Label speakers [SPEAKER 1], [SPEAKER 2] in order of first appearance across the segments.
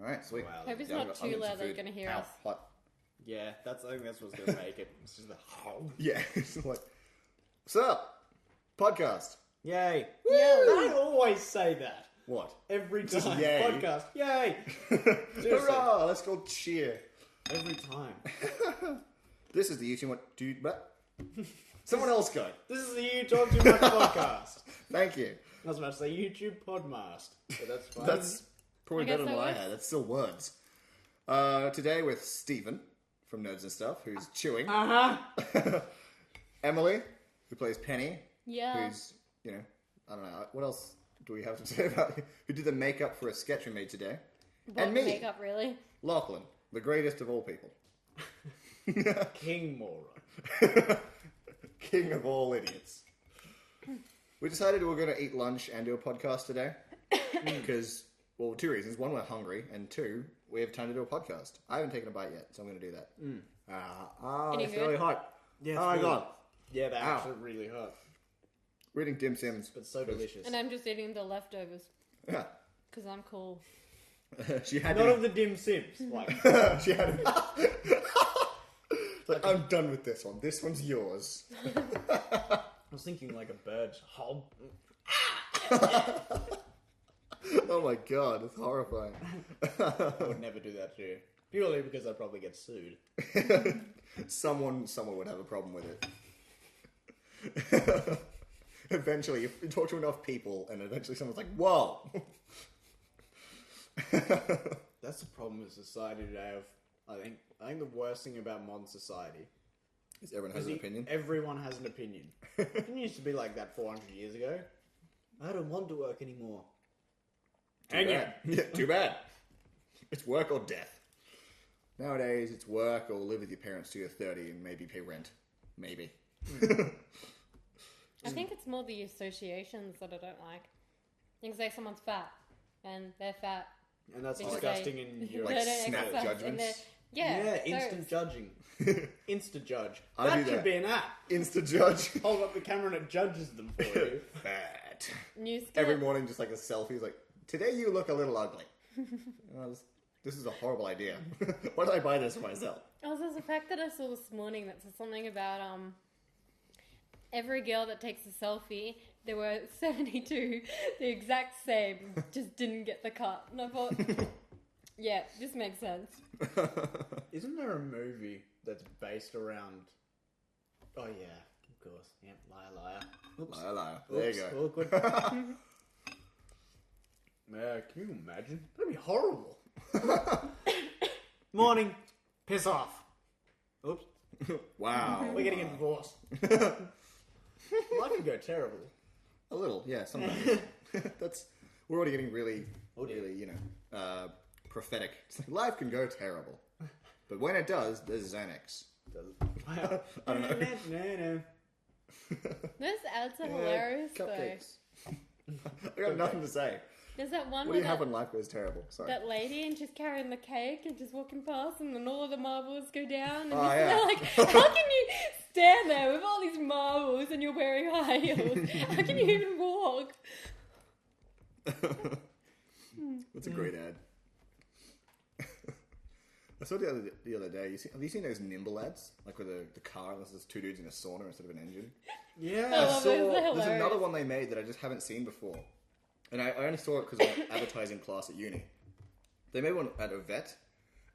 [SPEAKER 1] Alright, sweet.
[SPEAKER 2] Wow.
[SPEAKER 3] Hope it's
[SPEAKER 1] Yeah,
[SPEAKER 3] not
[SPEAKER 1] I'm
[SPEAKER 3] too
[SPEAKER 1] getting some
[SPEAKER 3] loud that you're
[SPEAKER 1] food.
[SPEAKER 3] going to hear
[SPEAKER 1] Ow,
[SPEAKER 3] us.
[SPEAKER 1] hot.
[SPEAKER 2] Yeah, I think that's what's gonna make it. It's just the whole.
[SPEAKER 1] Yeah, it's like, what's up? Podcast.
[SPEAKER 2] Yay!
[SPEAKER 3] Woo!
[SPEAKER 2] I always say that
[SPEAKER 1] What?
[SPEAKER 2] every
[SPEAKER 1] Just
[SPEAKER 2] time.
[SPEAKER 1] yay.
[SPEAKER 2] Podcast. Yay!
[SPEAKER 1] Hurrah! Let's go cheer.
[SPEAKER 2] Every time.
[SPEAKER 1] This is the YouTube what dude but someone else go.
[SPEAKER 2] This is the You Talk Too Much podcast.
[SPEAKER 1] Thank you.
[SPEAKER 2] I was about to say YouTube Podmast, but that's fine.
[SPEAKER 1] That's probably
[SPEAKER 3] I guess
[SPEAKER 1] better than
[SPEAKER 3] that
[SPEAKER 1] what I
[SPEAKER 3] works.
[SPEAKER 1] had. That's still words. Today with Stephen from Nerds and Stuff, who's chewing. Emily, who plays Penny.
[SPEAKER 3] Yeah.
[SPEAKER 1] Who's, I don't know, what else do we have to say about you? Who did the makeup for a sketch we made today.
[SPEAKER 3] What
[SPEAKER 1] and me,
[SPEAKER 3] makeup, really?
[SPEAKER 1] Lachlan, the greatest of all people.
[SPEAKER 2] King Moron.
[SPEAKER 1] King of all idiots. We decided we were going to eat lunch and do a podcast today. Because, well, two reasons. One, we're hungry. And two, we have time to do a podcast. I haven't taken a bite yet, so I'm going to do that.
[SPEAKER 3] Any
[SPEAKER 1] It's
[SPEAKER 3] good?
[SPEAKER 1] really hot.
[SPEAKER 2] Yeah, it's
[SPEAKER 1] Oh my
[SPEAKER 2] really-
[SPEAKER 1] god.
[SPEAKER 2] Yeah, they're
[SPEAKER 1] Ow.
[SPEAKER 2] actually really hot,
[SPEAKER 1] We're eating dim sims.
[SPEAKER 2] but so delicious.
[SPEAKER 3] And I'm just eating the leftovers.
[SPEAKER 1] Yeah.
[SPEAKER 3] Because I'm cool.
[SPEAKER 1] She had
[SPEAKER 2] None
[SPEAKER 1] to...
[SPEAKER 2] of the dim sims. Like,
[SPEAKER 1] She had It's like, I'm done with this one. This one's yours.
[SPEAKER 2] I was thinking like a bird's whole.
[SPEAKER 1] Oh my god, it's horrifying.
[SPEAKER 2] I would never do that to you. Purely because I'd probably get sued.
[SPEAKER 1] Someone would have a problem with it. Eventually, you talk to enough people, and eventually someone's like, whoa!
[SPEAKER 2] That's the problem with society today. I think the worst thing about modern society
[SPEAKER 1] Everyone has
[SPEAKER 2] is
[SPEAKER 1] an opinion.
[SPEAKER 2] everyone has an opinion. It used to be like that 400 years ago. I don't want to work anymore.
[SPEAKER 1] Too bad. Yeah, too bad. It's work or death. Nowadays, it's work or live with your parents till you're 30 and maybe pay rent. Maybe.
[SPEAKER 3] I think it's more the associations that I don't like. You can say someone's fat, and they're fat.
[SPEAKER 2] And that's
[SPEAKER 3] because
[SPEAKER 2] disgusting
[SPEAKER 3] they-
[SPEAKER 2] in your...
[SPEAKER 1] Like
[SPEAKER 3] they don't
[SPEAKER 1] snap
[SPEAKER 3] exercise, and
[SPEAKER 1] judgments?
[SPEAKER 3] they're- Yeah,
[SPEAKER 2] Yeah,
[SPEAKER 3] those.
[SPEAKER 2] instant judging. Insta judge.
[SPEAKER 1] I
[SPEAKER 2] That
[SPEAKER 1] do
[SPEAKER 2] should
[SPEAKER 1] that.
[SPEAKER 2] be an app.
[SPEAKER 1] Insta judge.
[SPEAKER 2] Hold up the camera and it judges them for you.
[SPEAKER 1] Fat.
[SPEAKER 3] New skill.
[SPEAKER 1] Every morning, just like a selfie. It's like, today you look a little ugly. This is a horrible idea. Why did I buy this for myself?
[SPEAKER 3] Oh, there's a fact that I saw this morning that said something about every girl that takes a selfie, there were 72, the exact same, just didn't get the cut. And I thought, yeah, this makes sense.
[SPEAKER 2] Isn't there a movie that's based around... Oh yeah, of course. Yep, liar. Oops.
[SPEAKER 1] Liar. There you go.
[SPEAKER 2] Awkward. Yeah, can you imagine? That'd be horrible. Morning. Piss off. Oops.
[SPEAKER 1] Wow.
[SPEAKER 2] We're getting a divorce. Life could go terrible.
[SPEAKER 1] A little, yeah, sometimes. We're already getting really,
[SPEAKER 2] Oh, dear.
[SPEAKER 1] really, prophetic. It's like, life can go terrible. But when it does, there's Xanax.
[SPEAKER 2] Wow.
[SPEAKER 1] I don't know.
[SPEAKER 2] No.
[SPEAKER 3] Those ads are hilarious, though.
[SPEAKER 1] Cupcakes. I got nothing to say.
[SPEAKER 3] There's that one
[SPEAKER 1] What do
[SPEAKER 3] where
[SPEAKER 1] you have when life goes terrible? Sorry.
[SPEAKER 3] that lady and she's carrying the cake and just walking past and then all of the marbles go down and
[SPEAKER 1] Oh,
[SPEAKER 3] you're
[SPEAKER 1] yeah.
[SPEAKER 3] like, how can you stand there with all these marbles and you're wearing high heels? How can you even walk?
[SPEAKER 1] That's a great ad. I saw the other day. Have you seen those Nimble ads? Like with the car, there's just two dudes in a sauna instead of an engine.
[SPEAKER 2] Yeah.
[SPEAKER 3] Oh, those are
[SPEAKER 1] There's
[SPEAKER 3] hilarious.
[SPEAKER 1] another one they made that I just haven't seen before. And I only saw it because of advertising class at uni. They made one at a vet.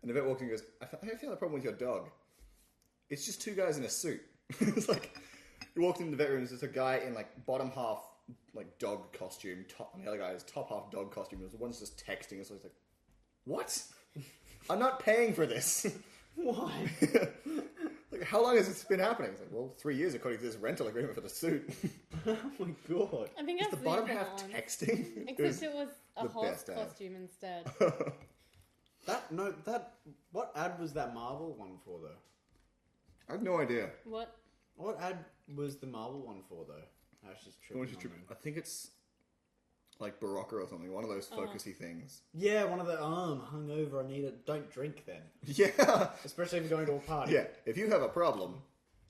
[SPEAKER 1] And the vet walked in and goes, I feel a problem with your dog. It's just two guys in a suit. It's like, you walked into the vet room, there's just a guy in like bottom half like dog costume, and the other guy is top half dog costume. And one's just texting. So it's like, what? I'm not paying for this.
[SPEAKER 2] Why?
[SPEAKER 1] Like, how long has this been happening? It's like, well, 3 years according to this rental agreement for the suit.
[SPEAKER 2] Oh my god.
[SPEAKER 3] I think
[SPEAKER 1] Is
[SPEAKER 3] I've
[SPEAKER 1] the
[SPEAKER 3] seen
[SPEAKER 1] bottom
[SPEAKER 3] that
[SPEAKER 1] half
[SPEAKER 3] one.
[SPEAKER 1] texting?
[SPEAKER 3] Except it was a
[SPEAKER 1] the
[SPEAKER 3] horse
[SPEAKER 1] best ad.
[SPEAKER 3] costume instead.
[SPEAKER 2] What ad was that Marvel one for though?
[SPEAKER 1] I have no idea.
[SPEAKER 3] What?
[SPEAKER 2] What ad was the Marvel one for though? I was just tripping.
[SPEAKER 1] I think it's like Barocca or something. One of those focusy things.
[SPEAKER 2] Yeah, one of the I'm hungover. I need it. Don't drink then,
[SPEAKER 1] Yeah.
[SPEAKER 2] especially if you're going to a party.
[SPEAKER 1] Yeah. If you have a problem,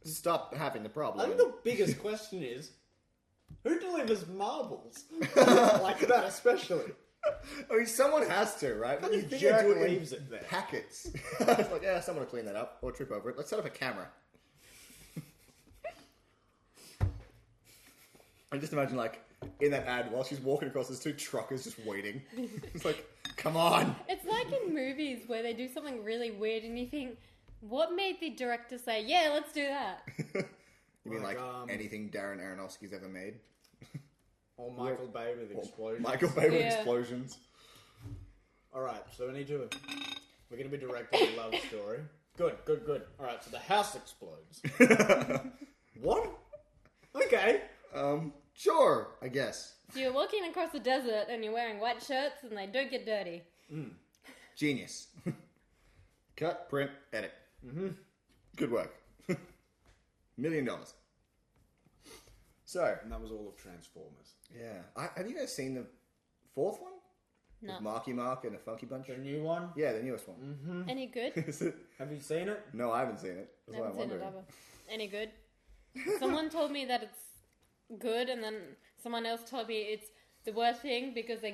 [SPEAKER 1] stop having the
[SPEAKER 2] I
[SPEAKER 1] problem.
[SPEAKER 2] think the biggest question is, who delivers marbles like that, especially?
[SPEAKER 1] I mean, someone has to, right? But you think
[SPEAKER 2] jerk
[SPEAKER 1] they do it in
[SPEAKER 2] leaves it there.
[SPEAKER 1] packets. It's like, yeah, someone will clean that up or trip over it. Let's set up a camera. I just imagine, like, in that ad, while she's walking across, there's two truckers just waiting. It's like, come on.
[SPEAKER 3] It's like in movies where they do something really weird and you think, what made the director say, yeah, let's do that?
[SPEAKER 1] You mean
[SPEAKER 2] Like,
[SPEAKER 1] like anything Darren Aronofsky's ever made?
[SPEAKER 2] Or Michael Bay with explosions.
[SPEAKER 1] Michael Bay with
[SPEAKER 3] Yeah.
[SPEAKER 1] explosions.
[SPEAKER 2] Alright, so we're going to be directing a love story. Good. Alright, so the house explodes. What? Okay.
[SPEAKER 1] Sure, I guess.
[SPEAKER 3] So you're walking across the desert and you're wearing white shirts and they don't get dirty.
[SPEAKER 1] Genius. Cut, print, edit. Good work. $1 million. So,
[SPEAKER 2] And that was all of Transformers.
[SPEAKER 1] yeah. Have you guys seen the fourth one?
[SPEAKER 3] No.
[SPEAKER 1] With Marky Mark and a Funky Bunch?
[SPEAKER 2] The new one?
[SPEAKER 1] Yeah, the newest one.
[SPEAKER 3] Any good?
[SPEAKER 1] Is it?
[SPEAKER 2] Have you seen it?
[SPEAKER 1] No, I haven't seen it. That's
[SPEAKER 3] I
[SPEAKER 1] why
[SPEAKER 3] haven't
[SPEAKER 1] I'm
[SPEAKER 3] seen it
[SPEAKER 1] wondering.
[SPEAKER 3] ever. Any good? Someone told me that it's good, and then someone else told me it's the worst thing because they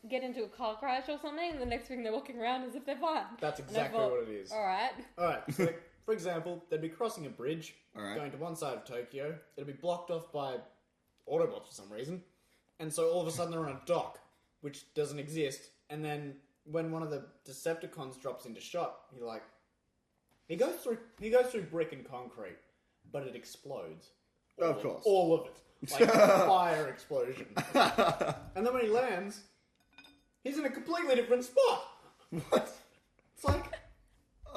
[SPEAKER 3] get into a car crash or something, and the next thing they're walking around as if they're fine.
[SPEAKER 2] That's
[SPEAKER 3] And I
[SPEAKER 2] exactly
[SPEAKER 3] thought,
[SPEAKER 2] what it is.
[SPEAKER 3] Alright.
[SPEAKER 2] Alright, so for example, they'd be crossing a bridge,
[SPEAKER 1] Alright.
[SPEAKER 2] going to one side of Tokyo. It'd be blocked off by Autobots for some reason. And so all of a sudden they're on a dock, which doesn't exist. And then when one of the Decepticons drops into shot, you're like, he goes through brick and concrete, but it explodes.
[SPEAKER 1] Of course.
[SPEAKER 2] All of it. Like fire explosion. And then when he lands, he's in a completely different spot.
[SPEAKER 1] What?
[SPEAKER 2] It's like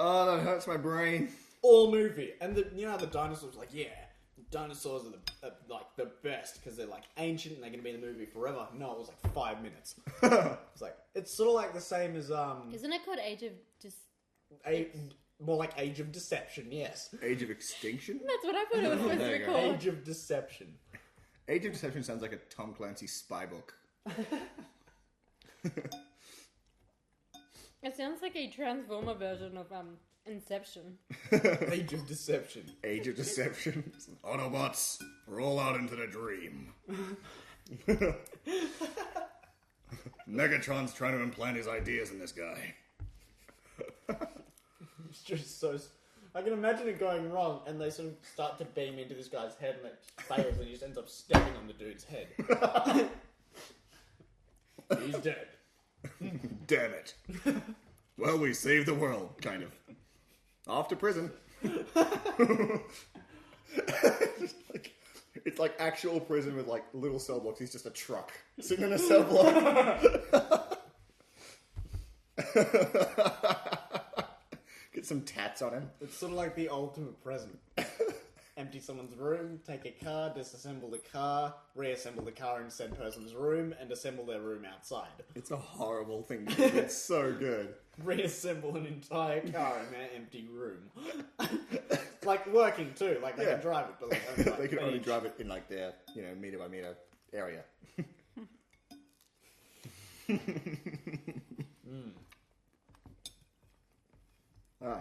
[SPEAKER 1] Oh, that hurts my brain.
[SPEAKER 2] all movie. And you know how the dinosaurs like, yeah, dinosaurs are like the best because they're like ancient and they're going to be in the movie forever. No, it was like 5 minutes. It's like, it's sort of like the same as
[SPEAKER 3] Isn't it called Age of Just...
[SPEAKER 2] more like Age of Deception, yes.
[SPEAKER 1] Age of Extinction?
[SPEAKER 3] That's what I thought it was supposed to
[SPEAKER 1] There
[SPEAKER 3] be
[SPEAKER 1] you go.
[SPEAKER 3] called.
[SPEAKER 2] Age of Deception.
[SPEAKER 1] Age of Deception sounds like a Tom Clancy spy book.
[SPEAKER 3] It sounds like a Transformer version of Inception.
[SPEAKER 2] Age of Deception.
[SPEAKER 1] Age of Deception. Autobots, roll out into the dream. Megatron's trying to implant his ideas in this guy.
[SPEAKER 2] It's just so... I can imagine it going wrong and they sort of start to beam into this guy's head and it fails and he just ends up stepping on the dude's head. He's dead.
[SPEAKER 1] Damn it. Well, we saved the world, kind of. Off to prison. It's like actual prison with like little cell blocks. He's just a truck sitting in a cell block. Get some tats on him.
[SPEAKER 2] It's sort of like the ultimate present. Empty someone's room, take a car, disassemble the car, reassemble the car in said person's room, and assemble their room outside.
[SPEAKER 1] It's a horrible thing to do. It's so good.
[SPEAKER 2] Reassemble an entire car in their empty room. Like working too, like they
[SPEAKER 1] Yeah.
[SPEAKER 2] can drive it, but like,
[SPEAKER 1] They can only
[SPEAKER 2] each.
[SPEAKER 1] drive it in like their, meter by meter area.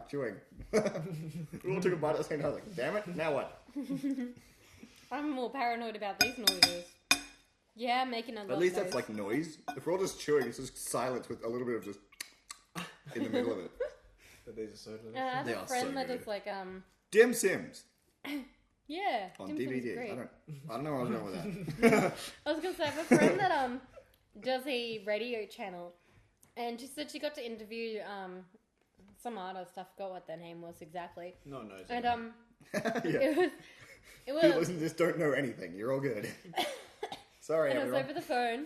[SPEAKER 1] Chewing. We all took a bite at the same time. I was like, damn it, now what?
[SPEAKER 3] I'm more paranoid about these noises. Yeah, making a lot
[SPEAKER 1] At least
[SPEAKER 3] of
[SPEAKER 1] that's
[SPEAKER 3] noise.
[SPEAKER 1] like noise. If we're all just chewing, it's just silence with a little bit of just in the middle of it.
[SPEAKER 2] But these are so delicious.
[SPEAKER 3] I have
[SPEAKER 1] They
[SPEAKER 3] a
[SPEAKER 1] are
[SPEAKER 3] friend
[SPEAKER 1] so
[SPEAKER 3] that
[SPEAKER 1] good.
[SPEAKER 3] is like,
[SPEAKER 1] Dim Sims
[SPEAKER 3] yeah,
[SPEAKER 1] on
[SPEAKER 3] Dim Sum's
[SPEAKER 1] DVD.
[SPEAKER 3] great.
[SPEAKER 1] I don't know where I was going with that.
[SPEAKER 3] I was gonna say I have a friend that does a radio channel, and she said she got to interview some artist. I forgot what their name was exactly.
[SPEAKER 2] No one knows.
[SPEAKER 3] And
[SPEAKER 1] Yeah.
[SPEAKER 3] it
[SPEAKER 1] People
[SPEAKER 3] was
[SPEAKER 1] listening just don't know anything. You're all good. Sorry,
[SPEAKER 3] and it was
[SPEAKER 1] everyone.
[SPEAKER 3] over the phone,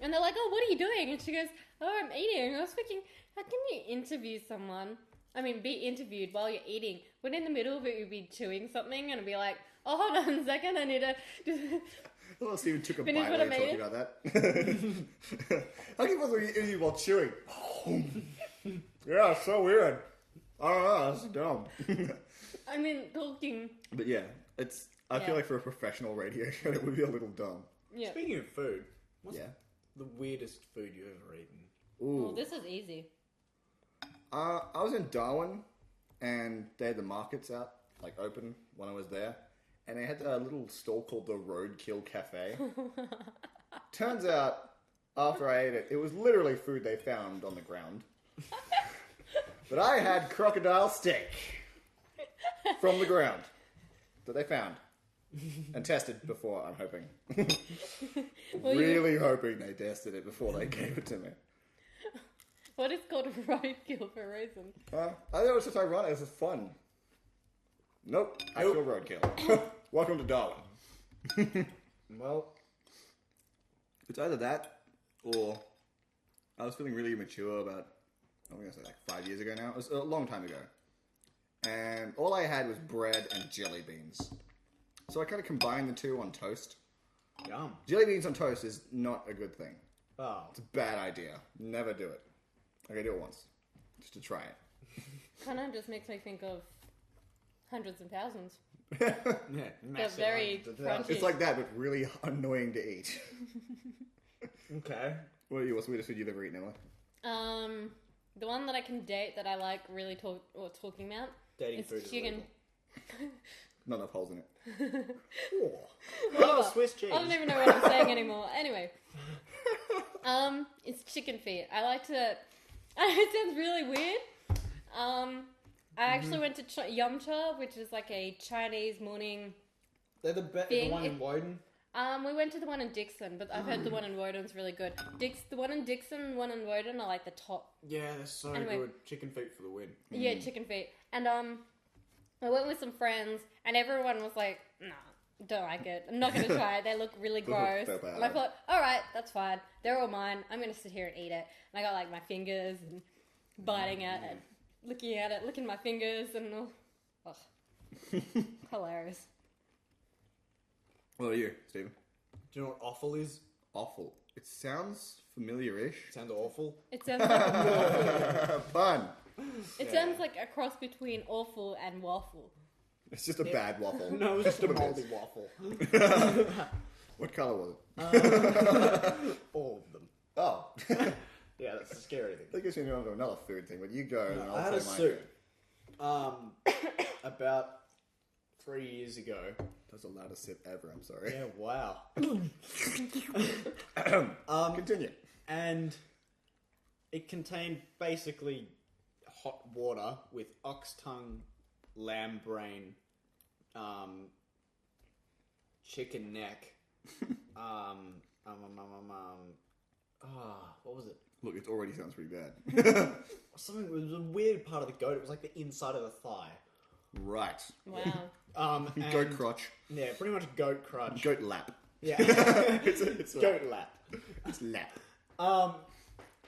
[SPEAKER 3] and they're like, "Oh, what are you doing?" And she goes, "Oh, I'm eating." And I was thinking, how can you interview someone? I mean, be interviewed while you're eating. When in the middle of it, you'd be chewing something, and it'd be like, "Oh, hold on a second, I need to."
[SPEAKER 1] Well, Steven took a
[SPEAKER 3] Finish
[SPEAKER 1] bite
[SPEAKER 3] what
[SPEAKER 1] when
[SPEAKER 3] I
[SPEAKER 1] he
[SPEAKER 3] made
[SPEAKER 1] talking about that. How can you possibly eat you while chewing? Yeah, so weird. I don't know, that's dumb.
[SPEAKER 3] I mean, talking.
[SPEAKER 1] But yeah, I feel
[SPEAKER 3] Yeah.
[SPEAKER 1] like for a professional radio show, it would be a little dumb.
[SPEAKER 3] Yeah.
[SPEAKER 2] Speaking of food, what's
[SPEAKER 1] Yeah.
[SPEAKER 2] the weirdest food you've ever eaten?
[SPEAKER 1] Ooh.
[SPEAKER 3] Well, this is easy.
[SPEAKER 1] I was in Darwin, and they had the markets out, like open when I was there, and they had a little stall called the Roadkill Cafe. Turns out after I ate it. It was literally food they found on the ground. But I had crocodile steak from the ground that they found and tested before, I'm hoping.
[SPEAKER 3] Well,
[SPEAKER 1] Really hoping they tested it before they gave it to me.
[SPEAKER 3] What is called roadkill for a reason?
[SPEAKER 1] I thought it was just ironic. It was just fun. Nope. Actual roadkill. Welcome to Darwin.
[SPEAKER 2] Well,
[SPEAKER 1] It's either that or I was feeling really immature about, I'm going to say like 5 years ago now. It was a long time ago. And all I had was bread and jelly beans. So I kind of combined the two on toast.
[SPEAKER 2] yum.
[SPEAKER 1] Jelly beans on toast is not a good thing.
[SPEAKER 2] Oh,
[SPEAKER 1] It's a bad idea. Never do it. Okay, do it once. Just to try it.
[SPEAKER 3] Kind of just makes me think of hundreds and thousands.
[SPEAKER 2] yeah,
[SPEAKER 3] They're
[SPEAKER 2] massive
[SPEAKER 3] very
[SPEAKER 2] hundreds of thousands.
[SPEAKER 1] It's like that, but really annoying to eat.
[SPEAKER 2] Okay.
[SPEAKER 1] What's the weirdest food you've ever eaten, Emma?
[SPEAKER 3] The one that I can date that I like really talking about
[SPEAKER 2] Dating
[SPEAKER 3] is
[SPEAKER 2] food is
[SPEAKER 3] chicken.
[SPEAKER 2] illegal.
[SPEAKER 1] Not enough holes in it.
[SPEAKER 2] Oh, Swiss cheese.
[SPEAKER 3] I don't even know what I'm saying anymore. Anyway, it's chicken feet. I like to. It sounds really weird. I actually went to Yum-Cha, which is like a Chinese morning.
[SPEAKER 2] They're the
[SPEAKER 3] Thing.
[SPEAKER 2] one in Woden.
[SPEAKER 3] We went to the one in Dixon, but I've heard the one in Woden's really good. The one in Dixon, one in Woden are like the top.
[SPEAKER 2] Yeah, they're so
[SPEAKER 3] Anyway.
[SPEAKER 2] good. Chicken feet for the win.
[SPEAKER 3] Yeah, chicken feet. And I went with some friends, and everyone was like, "Nah, don't like it. I'm not gonna try it. They look really gross."
[SPEAKER 1] So bad.
[SPEAKER 3] And I thought, "All right, that's fine. They're all mine. I'm gonna sit here and eat it." And I got like my fingers and biting at it, looking at it, licking my fingers, and hilarious.
[SPEAKER 1] What are you, Stephen?
[SPEAKER 2] Do you know what offal is?
[SPEAKER 1] Awful. It sounds familiar-ish.
[SPEAKER 2] Sounds awful.
[SPEAKER 3] It sounds like
[SPEAKER 1] Fun.
[SPEAKER 3] it sounds like a cross between awful and waffle.
[SPEAKER 1] It's just a bad waffle.
[SPEAKER 2] No, it's just a
[SPEAKER 1] What it
[SPEAKER 2] moldy
[SPEAKER 1] is.
[SPEAKER 2] waffle.
[SPEAKER 1] What colour was it?
[SPEAKER 2] All of them.
[SPEAKER 1] Oh.
[SPEAKER 2] Yeah, that's the scary thing.
[SPEAKER 1] That gives me another food thing, but you go and I'll
[SPEAKER 2] I had
[SPEAKER 1] say
[SPEAKER 2] a
[SPEAKER 1] my
[SPEAKER 2] suit. About 3 years ago.
[SPEAKER 1] That's the loudest sip ever, I'm sorry.
[SPEAKER 2] Yeah, wow.
[SPEAKER 1] Continue.
[SPEAKER 2] And it contained basically hot water with ox tongue, lamb brain, chicken neck, what was it?
[SPEAKER 1] Look, it already sounds pretty bad.
[SPEAKER 2] Something, it was a weird part of the goat. It was like the inside of the thigh.
[SPEAKER 1] Right.
[SPEAKER 3] Wow.
[SPEAKER 2] And-
[SPEAKER 1] Goat crotch.
[SPEAKER 2] Yeah, pretty much goat crunch.
[SPEAKER 1] Goat lap.
[SPEAKER 2] Yeah.
[SPEAKER 1] It's a
[SPEAKER 2] Goat lap.
[SPEAKER 1] It's lap.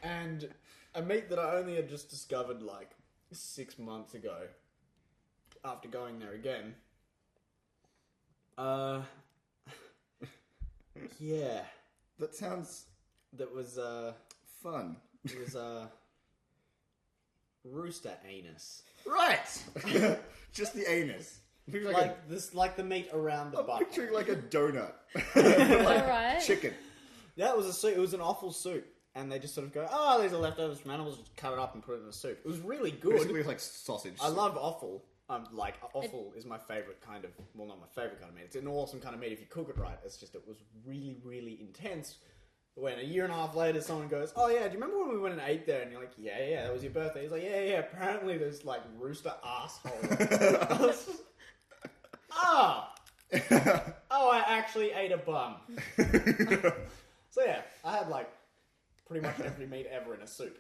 [SPEAKER 2] And a meat that I only had just discovered like 6 months ago after going there again. Yeah.
[SPEAKER 1] That sounds
[SPEAKER 2] That was,
[SPEAKER 1] fun.
[SPEAKER 2] it was, rooster anus.
[SPEAKER 1] Right! Just the anus. I'm picturing
[SPEAKER 2] Like the meat around the
[SPEAKER 1] I'm
[SPEAKER 2] butt.
[SPEAKER 1] picturing like a donut.
[SPEAKER 3] Alright.
[SPEAKER 1] Chicken.
[SPEAKER 2] Yeah, it was a soup. It was an awful soup. And they just sort of go, oh, these are leftovers from animals, just cut it up and put it in a soup. It was really good.
[SPEAKER 1] Basically it's like sausage.
[SPEAKER 2] I love offal. Offal is my favourite kind of, well, not my favourite kind of meat. It's an awesome kind of meat if you cook it right. It's just, it was really, really intense. When a year and a half later, someone goes, oh yeah, do you remember when we went and ate there? And you're like, yeah, that was your birthday. He's like, yeah, apparently there's like rooster asshole. Oh, I actually ate a bum. So yeah, I had like pretty much every meat ever in a soup.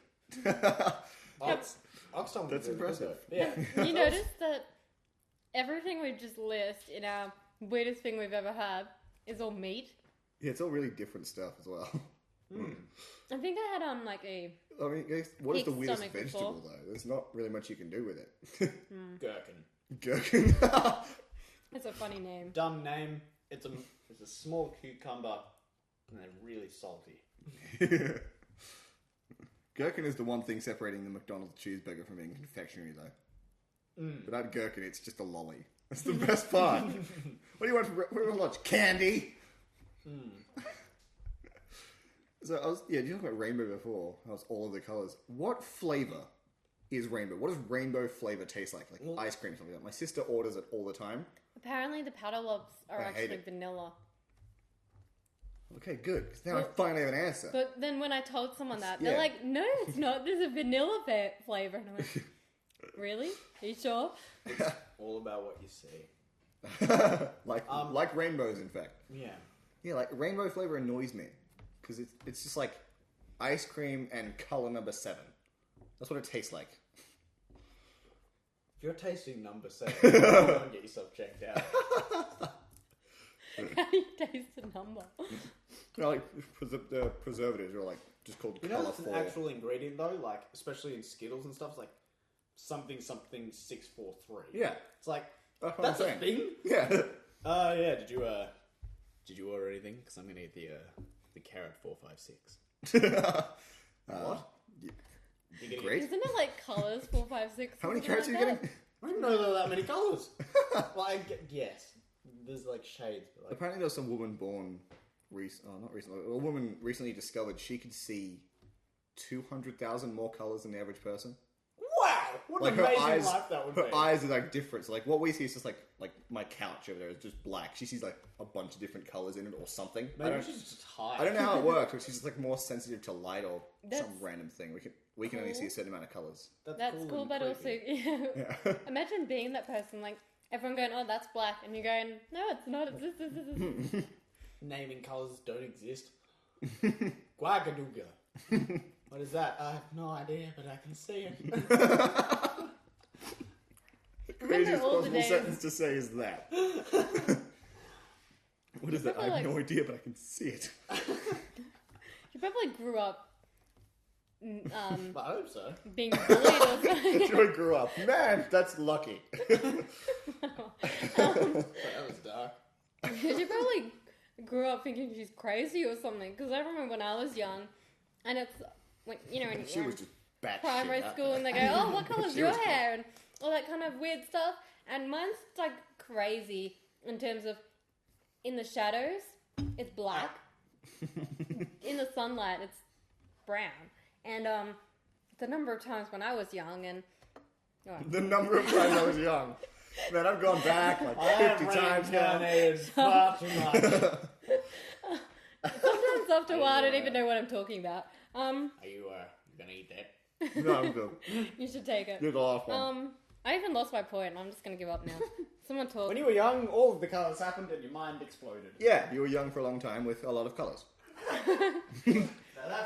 [SPEAKER 2] Ox tongue was
[SPEAKER 1] That's
[SPEAKER 2] really
[SPEAKER 1] impressive.
[SPEAKER 2] good, though. Yeah.
[SPEAKER 3] You notice that everything we just list in our weirdest thing we've ever had is all meat?
[SPEAKER 1] Yeah, it's all really different stuff as well.
[SPEAKER 3] I think I had like a
[SPEAKER 1] I mean, what is the
[SPEAKER 3] Pig
[SPEAKER 1] weirdest
[SPEAKER 3] stomach
[SPEAKER 1] vegetable
[SPEAKER 3] before.
[SPEAKER 1] though? There's not really much you can do with it.
[SPEAKER 2] Gherkin.
[SPEAKER 1] Gherkin.
[SPEAKER 3] it's a funny name.
[SPEAKER 2] Dumb name. It's a small cucumber, and they're really salty.
[SPEAKER 1] Gherkin is the one thing separating the McDonald's cheeseburger from being confectionery though. Without gherkin, it's just a lolly. That's the best part. What do you want for lunch? Candy. So you talked about rainbow before. That was all of the colors. What flavor is rainbow? What does rainbow flavor taste like? Like ice cream, something like that. My sister orders it all the time.
[SPEAKER 3] Apparently the powder lobs are
[SPEAKER 1] I hate
[SPEAKER 3] actually
[SPEAKER 1] it.
[SPEAKER 3] vanilla.
[SPEAKER 1] Okay, good. 'Cause now I finally have an answer.
[SPEAKER 3] But then when I told someone that,
[SPEAKER 1] Yeah.
[SPEAKER 3] they're like, "No, it's not. There's a vanilla flavor." And I'm like, "Really? Are you sure?"
[SPEAKER 2] All about what you see.
[SPEAKER 1] like rainbows, in fact.
[SPEAKER 2] Yeah.
[SPEAKER 1] Yeah, like rainbow flavor annoys me because it's just like ice cream and color number 7. That's what it tastes like.
[SPEAKER 2] If you're tasting number 7, go and get yourself checked out.
[SPEAKER 3] How do you taste a number?
[SPEAKER 1] You know, like the preservatives are like just called
[SPEAKER 2] You know,
[SPEAKER 1] color
[SPEAKER 2] it's an
[SPEAKER 1] 4.
[SPEAKER 2] actual ingredient though, like especially in Skittles and stuff. It's like something 643.
[SPEAKER 1] Yeah,
[SPEAKER 2] It's like
[SPEAKER 1] that's what
[SPEAKER 2] that's
[SPEAKER 1] I'm
[SPEAKER 2] a
[SPEAKER 1] saying.
[SPEAKER 2] thing.
[SPEAKER 1] Yeah.
[SPEAKER 2] Yeah. Did you order anything? Because I'm gonna eat the carrot 456. What? You're gonna
[SPEAKER 1] Great.
[SPEAKER 3] Isn't it like colors 4, 5, 6?
[SPEAKER 1] How many
[SPEAKER 3] something
[SPEAKER 1] carrots are you
[SPEAKER 3] like
[SPEAKER 1] getting?
[SPEAKER 2] I didn't know there were that many colours. Yes, there's like shades. But like,
[SPEAKER 1] Apparently, there was some woman born, not recently. A woman recently discovered she could see 200,000 more colors than the average person.
[SPEAKER 2] wow, what
[SPEAKER 1] Like
[SPEAKER 2] an
[SPEAKER 1] her
[SPEAKER 2] amazing
[SPEAKER 1] eyes,
[SPEAKER 2] life that would
[SPEAKER 1] her
[SPEAKER 2] be.
[SPEAKER 1] eyes are like different. So like what we see is just like my couch over there is just black. She sees like a bunch of different colors in it or something.
[SPEAKER 2] Maybe she's just high.
[SPEAKER 1] I don't know how it works, but she's just like more sensitive to light or some
[SPEAKER 3] That's
[SPEAKER 1] random thing. We can only
[SPEAKER 3] cool.
[SPEAKER 1] see a certain amount of colors.
[SPEAKER 3] That's cool,
[SPEAKER 2] and
[SPEAKER 3] but also,
[SPEAKER 2] creepy.
[SPEAKER 3] yeah. Imagine being that person, like everyone going, "Oh, that's black," and you're going, "No, it's not. It's this."
[SPEAKER 2] Naming colours don't exist. Guagaduga. What is that? I have no idea, but I can see it.
[SPEAKER 1] Craziest
[SPEAKER 3] all the
[SPEAKER 1] possible
[SPEAKER 3] days-
[SPEAKER 1] sentence to say is that. What is that? I have
[SPEAKER 3] Like-
[SPEAKER 1] no idea, but I can see it.
[SPEAKER 3] You probably grew up
[SPEAKER 2] I hope so.
[SPEAKER 3] being bullied or something.
[SPEAKER 1] Joy grew up. Man, that's lucky.
[SPEAKER 2] That was dark.
[SPEAKER 3] She probably grew up thinking she's crazy or something. Because I remember when I was young, and it's when when
[SPEAKER 1] She
[SPEAKER 3] you're
[SPEAKER 1] was
[SPEAKER 3] in
[SPEAKER 1] just batshit
[SPEAKER 3] primary
[SPEAKER 1] out
[SPEAKER 3] school
[SPEAKER 1] there.
[SPEAKER 3] and they go, "Oh, what colour's
[SPEAKER 1] She
[SPEAKER 3] your
[SPEAKER 1] was
[SPEAKER 3] hair?" and all that kind of weird stuff. And mine's like crazy in terms of in the shadows, it's black. In the sunlight, it's brown. And the number of times when I was young and
[SPEAKER 1] The number of times I was young. Man, I've gone back like 50 times now.
[SPEAKER 2] Far too much.
[SPEAKER 3] sometimes after a while I don't even know what I'm talking about.
[SPEAKER 2] Are you gonna eat that?
[SPEAKER 1] No, I'm good.
[SPEAKER 3] You should take it.
[SPEAKER 1] You're the last one.
[SPEAKER 3] I even lost my point. I'm just gonna give up now. Someone talk.
[SPEAKER 2] When you were young, all of the colours happened and your mind exploded.
[SPEAKER 1] Yeah, you were young for a long time with a lot of colours.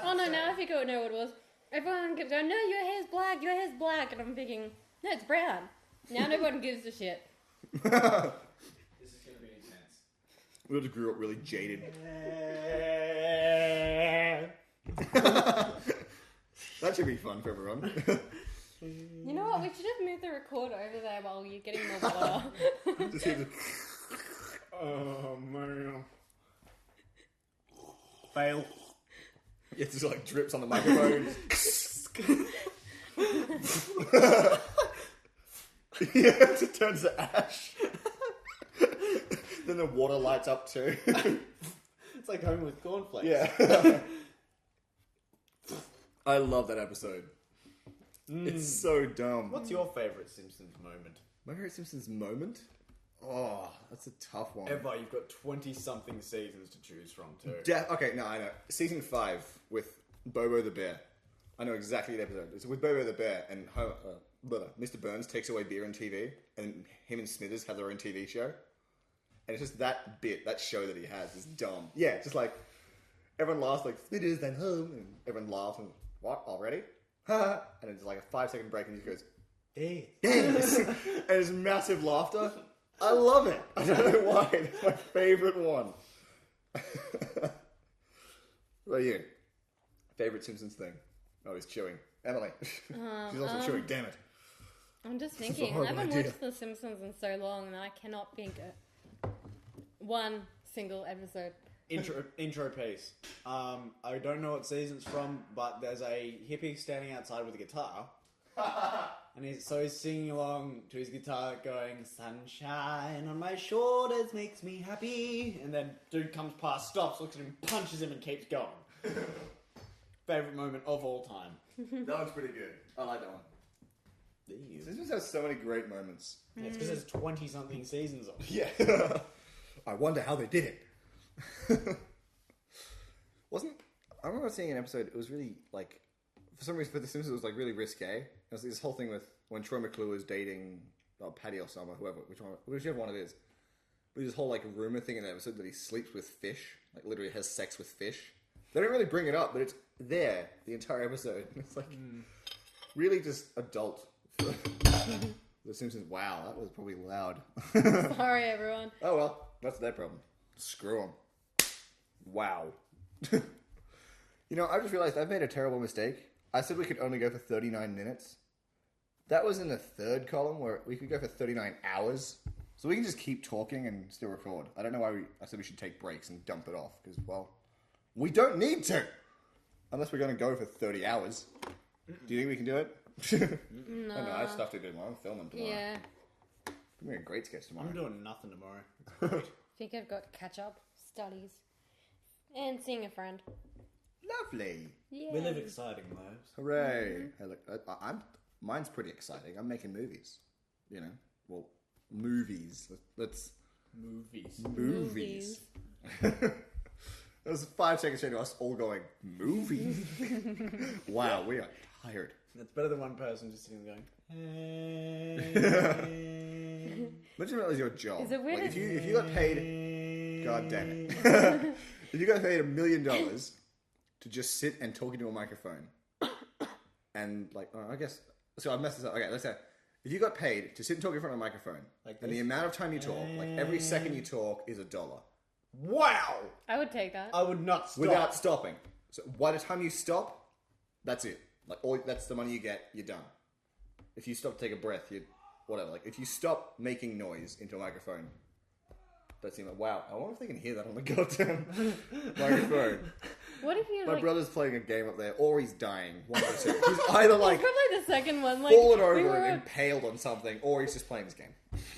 [SPEAKER 3] Oh no, now I think I know what it was. Everyone kept going, "No, your hair's black, your hair's black," and I'm thinking, "No, it's brown." Now no one gives a shit.
[SPEAKER 2] This is gonna be intense.
[SPEAKER 1] We all just grew up really jaded. That should be fun for everyone.
[SPEAKER 3] You know what? We should just move the recorder over there while you're getting more water.
[SPEAKER 1] Just hear the...
[SPEAKER 2] Oh man. Fail.
[SPEAKER 1] It just like drips on the microphone. Yeah, it just turns to ash. Then the water lights up too.
[SPEAKER 2] It's like home with cornflakes.
[SPEAKER 1] Yeah. I love that episode. It's so dumb.
[SPEAKER 2] What's your favourite Simpsons moment?
[SPEAKER 1] My favorite Simpsons moment? Oh, that's a tough one.
[SPEAKER 2] Ever. You've got 20-something seasons to choose from, too.
[SPEAKER 1] Okay, no, I know. Season 5 with Bobo the Bear. I know exactly the episode. It's with Bobo the Bear and Mr. Burns takes away beer and TV, and him and Smithers have their own TV show. And it's just that bit, that show that he has is dumb. Yeah, just like, everyone laughs like, Smithers then home, and everyone laughs and, what, already? And it's like a 5-second break and he goes, yes! And it's massive laughter. I love it. I don't know why. It's my favourite one. What are you? Favourite Simpsons thing? Oh, he's chewing. Emily. She's also chewing, damn it.
[SPEAKER 3] I'm just
[SPEAKER 1] This is a
[SPEAKER 3] thinking. I
[SPEAKER 1] horrible
[SPEAKER 3] haven't
[SPEAKER 1] idea.
[SPEAKER 3] watched The Simpsons in so long, and I cannot think of one single episode.
[SPEAKER 2] Intro piece. I don't know what season it's from, but there's a hippie standing outside with a guitar. And he's singing along to his guitar going, "Sunshine on my shoulders makes me happy." And then dude comes past, stops, looks at him, punches him and keeps going. Favourite moment of all time.
[SPEAKER 1] That one's pretty good. I like that one. Simpsons has so many great moments.
[SPEAKER 2] Yeah, it's because there's 20-something seasons of it.
[SPEAKER 1] Yeah. I wonder how they did it. I remember seeing an episode. It was really like, for some reason, for The Simpsons, it was like really risque. It was this whole thing with when Troy McClure was dating Patty or Summer, whichever one it is. But this whole like rumor thing in the episode that he sleeps with fish, like literally has sex with fish. They don't really bring it up, but it's there the entire episode. It's like really just adult. The Simpsons. Wow, that was probably loud.
[SPEAKER 3] Sorry, everyone.
[SPEAKER 1] Oh well, that's their problem. Screw them. Wow. You know, I just realized I've made a terrible mistake. I said we could only go for 39 minutes. That was in the third column where we could go for 39 hours. So we can just keep talking and still record. I don't know why I said we should take breaks and dump it off. Because, well, we don't need to. Unless we're going to go for 30 hours. Do you think we can do it?
[SPEAKER 3] No.
[SPEAKER 1] I don't know, I have stuff to do tomorrow. I'm filming tomorrow.
[SPEAKER 3] Yeah.
[SPEAKER 1] It's going to be a great sketch tomorrow.
[SPEAKER 2] I'm doing nothing tomorrow.
[SPEAKER 3] I think I've got catch up, studies, and seeing a friend.
[SPEAKER 1] Lovely.
[SPEAKER 3] Yeah.
[SPEAKER 2] We live exciting lives.
[SPEAKER 1] Hooray. Hey, look, mine's pretty exciting. I'm making movies. You know, well, movies. Let's
[SPEAKER 2] Movies.
[SPEAKER 1] That was 5 seconds straight to us all going, movies? Wow, we are tired.
[SPEAKER 2] It's better than one person just sitting there going,
[SPEAKER 1] Imagine if that was your job.
[SPEAKER 3] Is it weird
[SPEAKER 1] Like,
[SPEAKER 3] as-
[SPEAKER 1] if you got paid, god damn it. If you got paid $1 million to just sit and talk into a microphone, and like, I guess, so I've messed this up. Okay, let's say, if you got paid to sit and talk in front of a microphone,
[SPEAKER 2] Like
[SPEAKER 1] and
[SPEAKER 2] this?
[SPEAKER 1] the amount of time you talk, like every second you talk is $1.
[SPEAKER 2] wow!
[SPEAKER 3] I would take that.
[SPEAKER 2] I would not stop.
[SPEAKER 1] Without stopping. So by the time you stop, that's it. Like that's the money you get. You're done. If you stop to take a breath, you whatever. Like if you stop making noise into a microphone, that's it. Like, wow. I wonder if they can hear that on the goddamn microphone.
[SPEAKER 3] What if you
[SPEAKER 1] My
[SPEAKER 3] like?
[SPEAKER 1] brother's playing a game up there, or he's dying. One of the two. He's either like
[SPEAKER 3] It's probably the second one. Like
[SPEAKER 1] fallen over
[SPEAKER 3] we were,
[SPEAKER 1] and impaled on something, or he's just playing his game.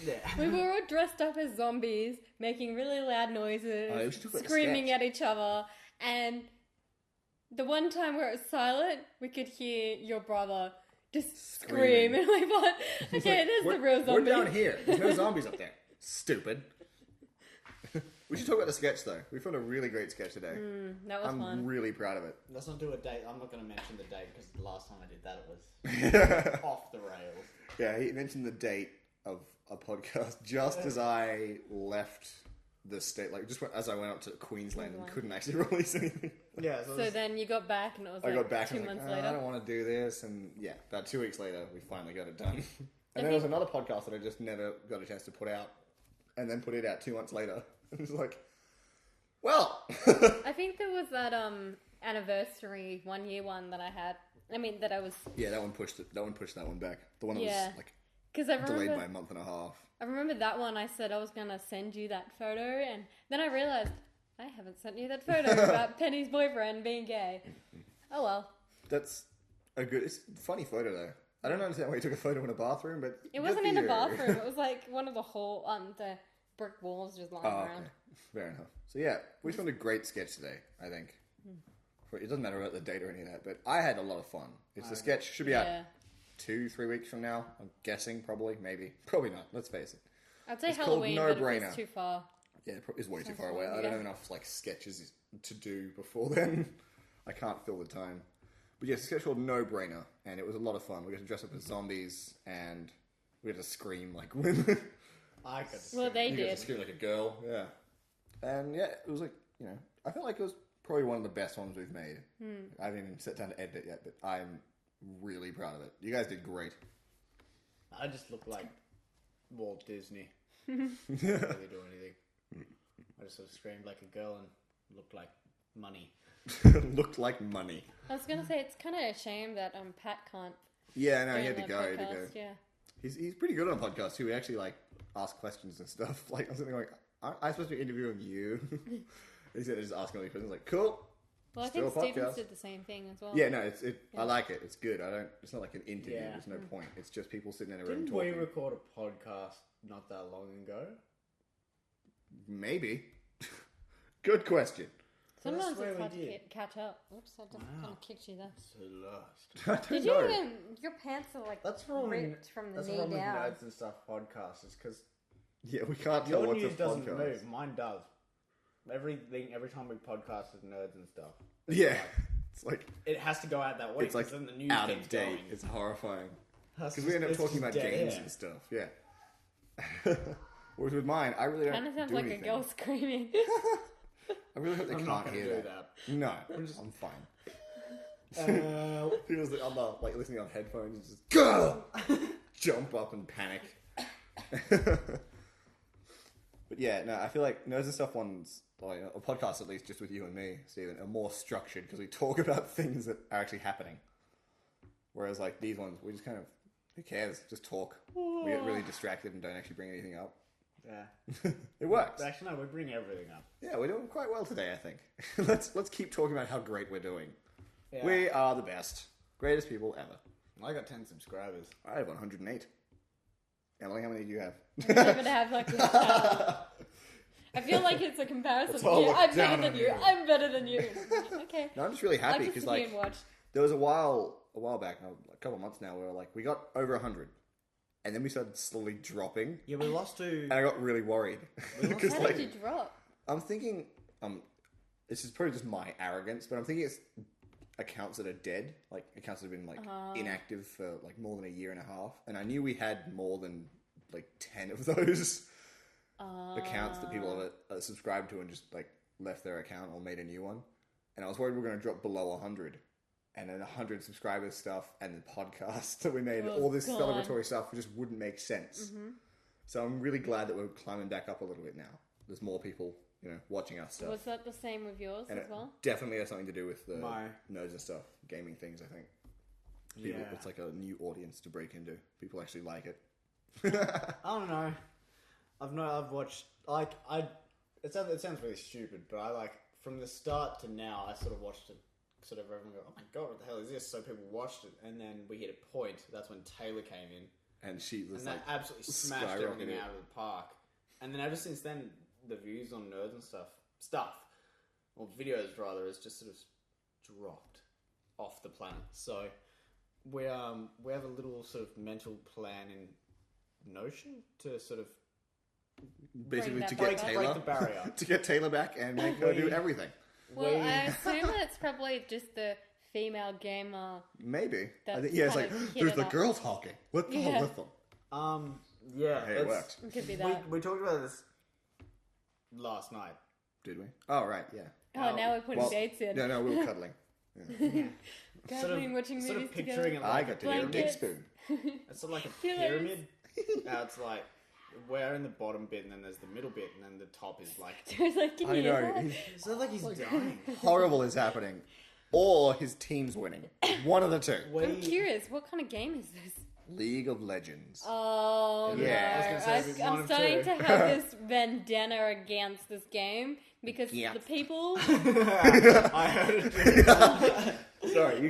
[SPEAKER 2] Yeah.
[SPEAKER 3] we were all dressed up as zombies, making really loud noises,
[SPEAKER 1] Oh, we should talk about the
[SPEAKER 3] screaming
[SPEAKER 1] sketch.
[SPEAKER 3] at each other, and the one time where it was silent, we could hear your brother just scream,
[SPEAKER 1] Screaming.
[SPEAKER 3] and we thought, okay,
[SPEAKER 1] Like,
[SPEAKER 3] there's
[SPEAKER 1] we're-
[SPEAKER 3] the real zombie.
[SPEAKER 1] We're down here. There's no zombies up there. Stupid. We should talk about the sketch though. We found a really great sketch today.
[SPEAKER 3] That was
[SPEAKER 1] I'm
[SPEAKER 3] fun.
[SPEAKER 1] really proud of it.
[SPEAKER 2] Let's not do a date. I'm not going to mention the date because the last time I did that it was off the rails.
[SPEAKER 1] Yeah, he mentioned the date of a podcast just as I left the state, like just as I went up to Queensland and couldn't actually release anything.
[SPEAKER 2] Yeah.
[SPEAKER 3] So then you got back, and it was
[SPEAKER 1] I
[SPEAKER 3] like
[SPEAKER 1] got back
[SPEAKER 3] 2
[SPEAKER 1] and I was
[SPEAKER 3] months
[SPEAKER 1] like,
[SPEAKER 3] later.
[SPEAKER 1] I don't want to do this, and yeah, about 2 weeks later, we finally got it done. And then there was another podcast that I just never got a chance to put out, and then put it out 2 months later. It was like, well,
[SPEAKER 3] I think there was that anniversary 1 year one that I had. I mean, that I was
[SPEAKER 1] yeah, that one pushed it. That one pushed that one back. The one that
[SPEAKER 3] Yeah.
[SPEAKER 1] was like
[SPEAKER 3] because I
[SPEAKER 1] delayed
[SPEAKER 3] remember.
[SPEAKER 1] by a month and a half.
[SPEAKER 3] I remember that one. I said I was gonna send you that photo, and then I realized I haven't sent you that photo about Penny's boyfriend being gay. Oh well.
[SPEAKER 1] That's a good. It's a funny photo though. I don't understand why you took a photo in a bathroom, but
[SPEAKER 3] It
[SPEAKER 1] good
[SPEAKER 3] wasn't
[SPEAKER 1] for
[SPEAKER 3] in a
[SPEAKER 1] you.
[SPEAKER 3] bathroom. It was like one of the whole the brick walls just lying
[SPEAKER 1] Oh,
[SPEAKER 3] around.
[SPEAKER 1] okay. Fair enough. So yeah, we just found a great sketch today, I think. It doesn't matter about the date or any of that, but I had a lot of fun. It's the sketch should be out
[SPEAKER 3] Yeah,
[SPEAKER 1] 2-3 weeks from now. I'm guessing, probably, maybe. Probably not, let's face it.
[SPEAKER 3] I'd say
[SPEAKER 1] It's called
[SPEAKER 3] Halloween,
[SPEAKER 1] No
[SPEAKER 3] but
[SPEAKER 1] Brainer.
[SPEAKER 3] it's too far.
[SPEAKER 1] Yeah, it is way too
[SPEAKER 3] Sounds
[SPEAKER 1] far away.
[SPEAKER 3] fun,
[SPEAKER 1] I don't
[SPEAKER 3] yeah.
[SPEAKER 1] have enough like sketches to do before then. I can't fill the time. But yes, it's a sketch called No Brainer, and it was a lot of fun. We got to dress up as zombies, and we had to scream like women.
[SPEAKER 2] I could.
[SPEAKER 3] Well, they
[SPEAKER 1] You got to
[SPEAKER 3] did.
[SPEAKER 1] scream like a girl, yeah. And yeah, it was like, you know, I feel like it was probably one of the best ones we've made. I haven't even sat down to edit it yet, but I'm really proud of it. You guys did great.
[SPEAKER 2] I just look like Walt Disney. Didn't really do anything. I just sort of screamed like a girl and looked like money.
[SPEAKER 1] Looked like money.
[SPEAKER 3] I was gonna say it's kind of a shame that Pat can't.
[SPEAKER 1] Yeah, no,
[SPEAKER 3] be
[SPEAKER 1] he
[SPEAKER 3] on
[SPEAKER 1] had to
[SPEAKER 3] the
[SPEAKER 1] go. He had to go.
[SPEAKER 3] podcast, Yeah.
[SPEAKER 1] He's pretty good on podcasts too. He actually like asks questions and stuff. Like I'm something like, I'm supposed to be interviewing you. He said just asking all these questions. Like, cool.
[SPEAKER 3] Well, I
[SPEAKER 1] Still
[SPEAKER 3] think
[SPEAKER 1] a
[SPEAKER 3] Stevens
[SPEAKER 1] podcast.
[SPEAKER 3] did the same thing as well.
[SPEAKER 1] Yeah, no, I like it. It's good. It's not like an interview.
[SPEAKER 2] Yeah.
[SPEAKER 1] There's no point. It's just people sitting in a room
[SPEAKER 2] Didn't we
[SPEAKER 1] talking.
[SPEAKER 2] record a podcast not that long ago?
[SPEAKER 1] Maybe. Good question.
[SPEAKER 3] Sometimes
[SPEAKER 2] swear
[SPEAKER 3] it's
[SPEAKER 2] we
[SPEAKER 3] hard to
[SPEAKER 2] did.
[SPEAKER 3] catch up. Oops, I just kind
[SPEAKER 2] Wow.
[SPEAKER 3] of kicked you there.
[SPEAKER 2] So lost.
[SPEAKER 1] I don't
[SPEAKER 3] Did you
[SPEAKER 1] know.
[SPEAKER 3] even? Your pants are like
[SPEAKER 2] That's wrong.
[SPEAKER 3] ripped from the
[SPEAKER 2] That's
[SPEAKER 3] knee
[SPEAKER 2] wrong with
[SPEAKER 3] down.
[SPEAKER 2] Nerds and Stuff podcasts is because
[SPEAKER 1] Yeah, we can't tell
[SPEAKER 2] your
[SPEAKER 1] what's a
[SPEAKER 2] news doesn't
[SPEAKER 1] podcast.
[SPEAKER 2] move. Mine does. every time we podcast with nerds and stuff.
[SPEAKER 1] Yeah. It's like
[SPEAKER 2] It has to go out that way.
[SPEAKER 1] it's like
[SPEAKER 2] then the news
[SPEAKER 1] out
[SPEAKER 2] keeps
[SPEAKER 1] of date.
[SPEAKER 2] going.
[SPEAKER 1] It's horrifying.
[SPEAKER 2] That's
[SPEAKER 1] Because we end up
[SPEAKER 2] it's
[SPEAKER 1] talking
[SPEAKER 2] just
[SPEAKER 1] about
[SPEAKER 2] dead
[SPEAKER 1] games
[SPEAKER 2] air.
[SPEAKER 1] and stuff. Yeah. Whereas with mine, I really don't
[SPEAKER 3] Kind of sounds
[SPEAKER 1] do
[SPEAKER 3] like
[SPEAKER 1] anything.
[SPEAKER 3] a girl screaming.
[SPEAKER 1] I really hope they
[SPEAKER 2] I'm not
[SPEAKER 1] can't
[SPEAKER 2] going
[SPEAKER 1] hear
[SPEAKER 2] to do
[SPEAKER 1] that.
[SPEAKER 2] that.
[SPEAKER 1] No, I'm fine.
[SPEAKER 2] Uh,
[SPEAKER 1] People's like listening on headphones and just go jump up and panic. But yeah, no, I feel like Nerds and Stuff ones, like a podcast at least, just with you and me, Stephen, are more structured because we talk about things that are actually happening. Whereas like these ones, we just kind of, who cares? Just talk. We get really distracted and don't actually bring anything up.
[SPEAKER 2] yeah.
[SPEAKER 1] It works.
[SPEAKER 2] Actually, no, we bring everything up.
[SPEAKER 1] Yeah, we're doing quite well today, I think. let's keep talking about how great we're doing.
[SPEAKER 2] Yeah.
[SPEAKER 1] We are the best. Greatest people ever.
[SPEAKER 2] I got 10 subscribers.
[SPEAKER 1] I have 108. Emily, how many do you have?
[SPEAKER 3] I'm never to have like this. I feel like it's a comparison.
[SPEAKER 1] Let's all
[SPEAKER 3] Yeah,
[SPEAKER 1] look
[SPEAKER 3] I'm
[SPEAKER 1] down
[SPEAKER 3] better than
[SPEAKER 1] on
[SPEAKER 3] you.
[SPEAKER 1] you.
[SPEAKER 3] I'm better than you. Okay.
[SPEAKER 1] No, I'm just really happy
[SPEAKER 3] I'll just
[SPEAKER 1] because
[SPEAKER 3] sit
[SPEAKER 1] like
[SPEAKER 3] here and watch.
[SPEAKER 1] there was a while back, a couple of months now, where like we got over 100, and then we started slowly dropping,
[SPEAKER 2] Yeah, we lost to...
[SPEAKER 1] and I got really worried because
[SPEAKER 3] How
[SPEAKER 1] like
[SPEAKER 3] did you drop?
[SPEAKER 1] I'm thinking this is probably just my arrogance, but I'm thinking it's accounts that are dead, like accounts that have been like inactive for like more than a year and a half, and I knew we had more than like 10 of those accounts that people have subscribed to and just like left their account or made a new one, and I was worried we were going to drop below 100. And then 100 subscribers stuff and the podcast that we made,
[SPEAKER 3] Oh,
[SPEAKER 1] all this
[SPEAKER 3] God.
[SPEAKER 1] celebratory stuff just wouldn't make sense. So I'm really glad that we're climbing back up a little bit now. There's more people, watching us stuff.
[SPEAKER 3] Was that the same with yours
[SPEAKER 1] And
[SPEAKER 3] as
[SPEAKER 1] it
[SPEAKER 3] well?
[SPEAKER 1] definitely has something to do with the
[SPEAKER 2] My-
[SPEAKER 1] nerds and stuff, gaming things, I think. People,
[SPEAKER 2] Yeah.
[SPEAKER 1] It's like a new audience to break into. People actually like it.
[SPEAKER 2] I don't know. I've watched... Like, it sounds really stupid, but I like... From the start to now, I sort of watched it. Sort of everyone go, oh my god, what the hell is this? So people watched it, and then we hit a point. That's when Taylor came in,
[SPEAKER 1] And she was
[SPEAKER 2] and
[SPEAKER 1] like,
[SPEAKER 2] that absolutely smashed everything
[SPEAKER 1] skyrocketed.
[SPEAKER 2] out of the park. And then ever since then, the views on nerds and stuff, or videos rather, has just sort of dropped off the planet. So we have a little sort of mental plan in Notion to sort of
[SPEAKER 1] basically
[SPEAKER 3] that
[SPEAKER 1] to
[SPEAKER 3] back
[SPEAKER 1] get
[SPEAKER 3] up.
[SPEAKER 1] Taylor
[SPEAKER 2] break the barrier.
[SPEAKER 1] to get Taylor back and make her do everything.
[SPEAKER 3] Well, I assume that it's probably just the female gamer.
[SPEAKER 1] Maybe. I
[SPEAKER 3] That's
[SPEAKER 1] think, yeah, it's like,
[SPEAKER 3] kind of hit
[SPEAKER 1] there's
[SPEAKER 3] it
[SPEAKER 1] the
[SPEAKER 3] up.
[SPEAKER 1] girl talking. What the hell
[SPEAKER 3] Yeah.
[SPEAKER 1] with them?
[SPEAKER 2] Yeah,
[SPEAKER 1] Hey, it worked.
[SPEAKER 3] It could be that.
[SPEAKER 2] We talked about this last night.
[SPEAKER 1] Did we? Oh, right, yeah.
[SPEAKER 3] Oh, now we're putting
[SPEAKER 1] Well,
[SPEAKER 3] dates in.
[SPEAKER 1] No, we were cuddling.
[SPEAKER 3] Cuddling, watching
[SPEAKER 2] sort
[SPEAKER 3] movies
[SPEAKER 2] of picturing
[SPEAKER 3] together.
[SPEAKER 2] it like
[SPEAKER 1] I
[SPEAKER 2] a
[SPEAKER 1] got to hear a big
[SPEAKER 3] Blankets.
[SPEAKER 1] spoon.
[SPEAKER 2] It's sort of like a
[SPEAKER 3] Pillows.
[SPEAKER 2] pyramid. It's like we're in the bottom bit, and then there's the middle bit, and then the top is like.
[SPEAKER 3] So it's like, can
[SPEAKER 1] I
[SPEAKER 3] you hear
[SPEAKER 1] know.
[SPEAKER 3] that?
[SPEAKER 2] It's not like he's dying.
[SPEAKER 1] Horrible is happening. Or his team's winning. One of the two.
[SPEAKER 3] I'm curious, what kind of game is this?
[SPEAKER 1] League of Legends.
[SPEAKER 3] Oh
[SPEAKER 1] Yeah.
[SPEAKER 3] no!
[SPEAKER 2] I was gonna say it's one
[SPEAKER 3] I'm
[SPEAKER 2] of
[SPEAKER 3] starting
[SPEAKER 2] two.
[SPEAKER 3] to have this vendetta against this game because
[SPEAKER 1] Yeah.
[SPEAKER 3] the people.
[SPEAKER 2] I heard it.
[SPEAKER 1] Sorry, you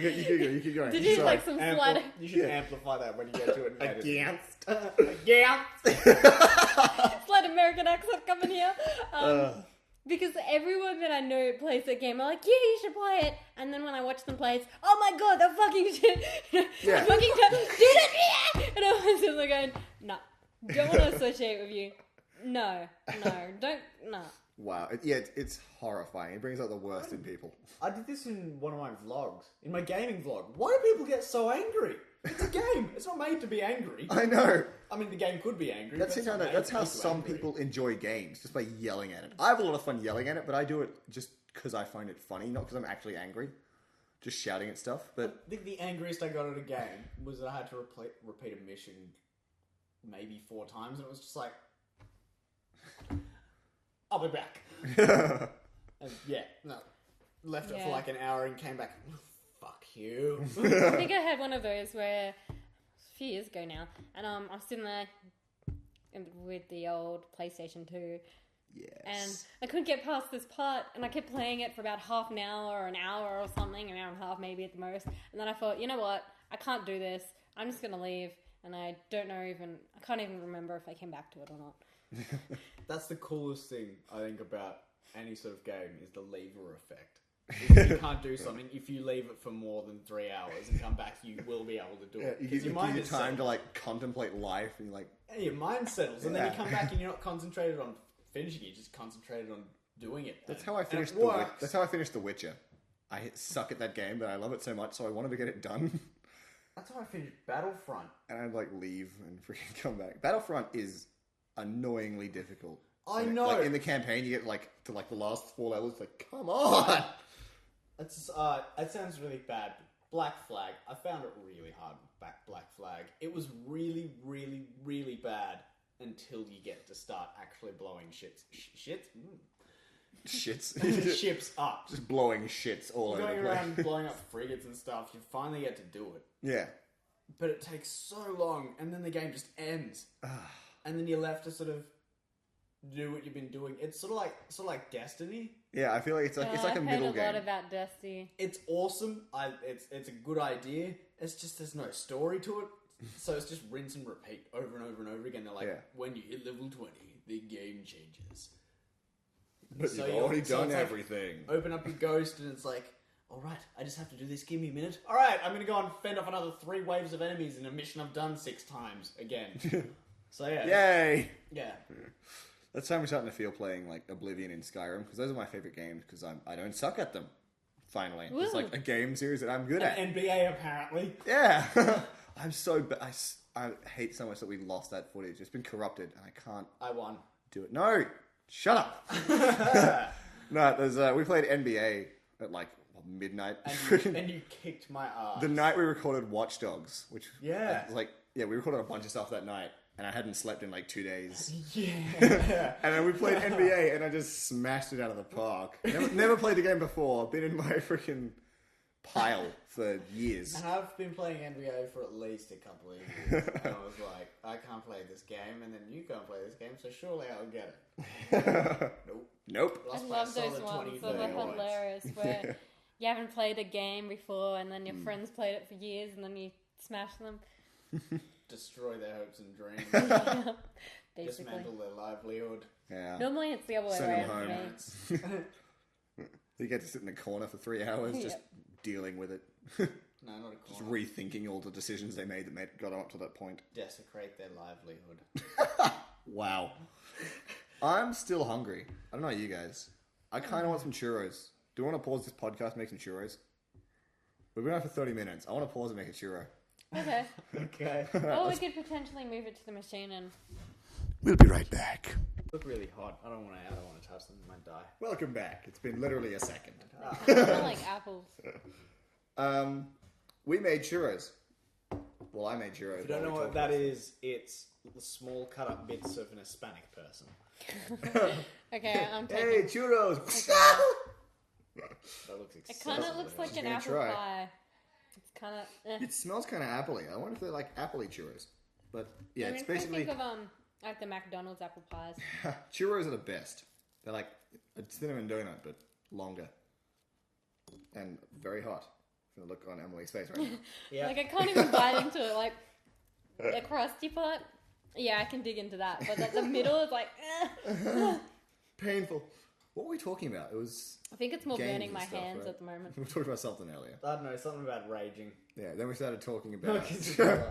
[SPEAKER 1] keep going.
[SPEAKER 3] Did you
[SPEAKER 1] Sorry.
[SPEAKER 3] like some slight?
[SPEAKER 2] You should
[SPEAKER 1] Yeah.
[SPEAKER 2] amplify that when you get to it.
[SPEAKER 1] Against.
[SPEAKER 3] Slight American accent coming here. Because everyone that I know plays that game, I'm like, yeah, you should play it. And then when I watch them play, it's, oh my god, that fucking shit.
[SPEAKER 1] Yeah.
[SPEAKER 3] Fucking did it, yeah! And everyone's just like going, no, don't want to associate with you. No, don't, no.
[SPEAKER 1] Wow. It's horrifying. It brings out the worst in people.
[SPEAKER 2] I did this in one of my vlogs, in my gaming vlog. Why do people get so angry? It's a game. It's not made to be angry.
[SPEAKER 1] I know.
[SPEAKER 2] I mean, the game could be angry.
[SPEAKER 1] That's
[SPEAKER 2] but it's not made
[SPEAKER 1] that's
[SPEAKER 2] to
[SPEAKER 1] how
[SPEAKER 2] make you
[SPEAKER 1] some
[SPEAKER 2] angry.
[SPEAKER 1] people enjoy games, just by yelling at it. I have a lot of fun yelling at it, but I do it just because I find it funny, not because I'm actually angry. Just shouting at stuff. But
[SPEAKER 2] I think the angriest I got at a game was that I had to repeat a mission maybe 4 times, and it was just like, I'll be back. And left it for
[SPEAKER 3] Yeah.
[SPEAKER 2] like an hour and came back. Fuck you.
[SPEAKER 3] I think I had one of those where, a few years ago now, and I'm sitting there with the old PlayStation 2,
[SPEAKER 1] yes.
[SPEAKER 3] and I couldn't get past this part, and I kept playing it for about half an hour or an hour or something, an hour and a half maybe at the most, and then I thought, you know what, I can't do this, I'm just going to leave, and I can't even remember if I came back to it or not.
[SPEAKER 2] That's the coolest thing I think about any sort of game is the lever effect. If you can't do something, if you leave it for more than 3 hours and come back, you will be able to do it.
[SPEAKER 1] You
[SPEAKER 2] 'Cause
[SPEAKER 1] give
[SPEAKER 2] your mind
[SPEAKER 1] you
[SPEAKER 2] is
[SPEAKER 1] time
[SPEAKER 2] settled.
[SPEAKER 1] to like contemplate life and like
[SPEAKER 2] Yeah, your mind settles, and then you
[SPEAKER 1] Yeah.
[SPEAKER 2] come back and you're not concentrated on finishing. You're just concentrated on doing it.
[SPEAKER 1] That's how I finished That's how I finished The Witcher. I suck at that game, but I love it so much, so I wanted to get it done.
[SPEAKER 2] That's how I finished Battlefront.
[SPEAKER 1] And I'd like leave and freaking come back. Battlefront is annoyingly difficult.
[SPEAKER 2] I know.
[SPEAKER 1] Like in the campaign, you get like to like the last 4 levels. Like, come on.
[SPEAKER 2] It's it sounds really bad. Black Flag. I found it really hard with Black Flag. It was really, really, really bad until you get to start actually blowing shits.
[SPEAKER 1] Shits.
[SPEAKER 2] Ships up.
[SPEAKER 1] Just blowing shits all over the
[SPEAKER 2] Going
[SPEAKER 1] place.
[SPEAKER 2] around blowing up frigates and stuff. You finally get to do it.
[SPEAKER 1] Yeah.
[SPEAKER 2] But it takes so long, and then the game just ends. And then you're left to sort of do what you've been doing. It's sort of like Destiny.
[SPEAKER 1] Yeah, I feel like it's like a middle
[SPEAKER 3] I've heard a
[SPEAKER 1] game.
[SPEAKER 3] lot about Destiny.
[SPEAKER 2] It's awesome. It's a good idea. It's just there's no story to it. So it's just rinse and repeat over and over and over again. They're like, when you hit level 20, the game changes.
[SPEAKER 1] But
[SPEAKER 2] So
[SPEAKER 1] you've
[SPEAKER 2] you're-
[SPEAKER 1] already
[SPEAKER 2] so
[SPEAKER 1] done
[SPEAKER 2] it's like,
[SPEAKER 1] everything.
[SPEAKER 2] Open up your Ghost, and it's like, all right, I just have to do this. Give me a minute. All right, I'm going to go and fend off another 3 waves of enemies in a mission I've done 6 times again. So yeah.
[SPEAKER 1] Yay!
[SPEAKER 2] Yeah.
[SPEAKER 1] That's how I'm starting to feel playing like Oblivion and Skyrim, because those are my favorite games, because I don't suck at them. Finally.
[SPEAKER 3] Woo.
[SPEAKER 1] It's like a game series that I'm good at.
[SPEAKER 2] And NBA, apparently.
[SPEAKER 1] Yeah! I'm so I hate so much that we lost that footage. It's been corrupted, and I can't
[SPEAKER 2] I won.
[SPEAKER 1] do it. No! Shut up! No, there's we played NBA at like midnight.
[SPEAKER 2] And you kicked my ass.
[SPEAKER 1] The night we recorded Watch Dogs, which
[SPEAKER 2] Yeah.
[SPEAKER 1] we recorded a bunch of stuff that night, and I hadn't slept in like 2 days.
[SPEAKER 2] Yeah.
[SPEAKER 1] And then we played NBA, and I just smashed it out of the park. Never played the game before. Been in my freaking pile for years.
[SPEAKER 2] And I've been playing NBA for at least a couple of years. And I was like, I can't play this game, and then you can't play this game, so surely I'll get it.
[SPEAKER 1] Nope.
[SPEAKER 3] I
[SPEAKER 2] Lost by a
[SPEAKER 3] love those
[SPEAKER 2] solid
[SPEAKER 3] ones.
[SPEAKER 2] 20,
[SPEAKER 3] They're
[SPEAKER 2] 30 points.
[SPEAKER 3] hilarious. Where you haven't played a game before, and then your friends played it for years, and then you smash them.
[SPEAKER 2] Destroy their hopes and dreams.
[SPEAKER 3] Basically.
[SPEAKER 2] Dismantle their livelihood.
[SPEAKER 1] Yeah.
[SPEAKER 3] Normally it's the other way
[SPEAKER 1] Send them
[SPEAKER 3] around for
[SPEAKER 1] home.
[SPEAKER 3] me.
[SPEAKER 1] You get to sit in the corner for 3 hours just dealing with it.
[SPEAKER 2] No, not a
[SPEAKER 1] Just
[SPEAKER 2] corner.
[SPEAKER 1] rethinking all the decisions they made that got them up to that point.
[SPEAKER 2] Desecrate their livelihood.
[SPEAKER 1] Wow. I'm still hungry. I don't know you guys. I kind of want some churros. Do you want to pause this podcast and make some churros? We've been on for 30 minutes. I want to pause and make a churro.
[SPEAKER 3] Okay.
[SPEAKER 2] Okay.
[SPEAKER 3] Or we could potentially move it to the machine and...
[SPEAKER 1] We'll be right back.
[SPEAKER 2] Look really hot. I don't want to touch them. I might die.
[SPEAKER 1] Welcome back. It's been literally a second.
[SPEAKER 3] I smell like apples.
[SPEAKER 1] We made churros. Well, I made churros.
[SPEAKER 2] If you don't know what that is, it's the small cut up bits of an Hispanic person.
[SPEAKER 3] Okay, I'm taking...
[SPEAKER 1] Hey, churros!
[SPEAKER 2] That looks
[SPEAKER 3] It kind of looks like an
[SPEAKER 1] gonna
[SPEAKER 3] apple
[SPEAKER 1] try.
[SPEAKER 3] pie. It's kind of...
[SPEAKER 1] It smells kind of appley. I wonder if they're like appley churros. But yeah,
[SPEAKER 3] I mean,
[SPEAKER 1] it's
[SPEAKER 3] if I
[SPEAKER 1] basically...
[SPEAKER 3] think of like the McDonald's apple pies.
[SPEAKER 1] Churros are the best. They're like a cinnamon donut, but longer. And very hot. I'm going to look on Emily's face right now.
[SPEAKER 2] Yeah.
[SPEAKER 3] Like I can't even bite into it. Like the crusty part. Yeah, I can dig into that. But the middle is like...
[SPEAKER 1] Painful. What were we talking about? It was...
[SPEAKER 3] I think it's more
[SPEAKER 1] games
[SPEAKER 3] burning
[SPEAKER 1] and
[SPEAKER 3] my
[SPEAKER 1] stuff,
[SPEAKER 3] hands
[SPEAKER 1] right?
[SPEAKER 3] at the moment.
[SPEAKER 1] We were talking about something earlier.
[SPEAKER 2] I don't know, something about raging.
[SPEAKER 1] Yeah, then we started talking about...
[SPEAKER 2] Oh,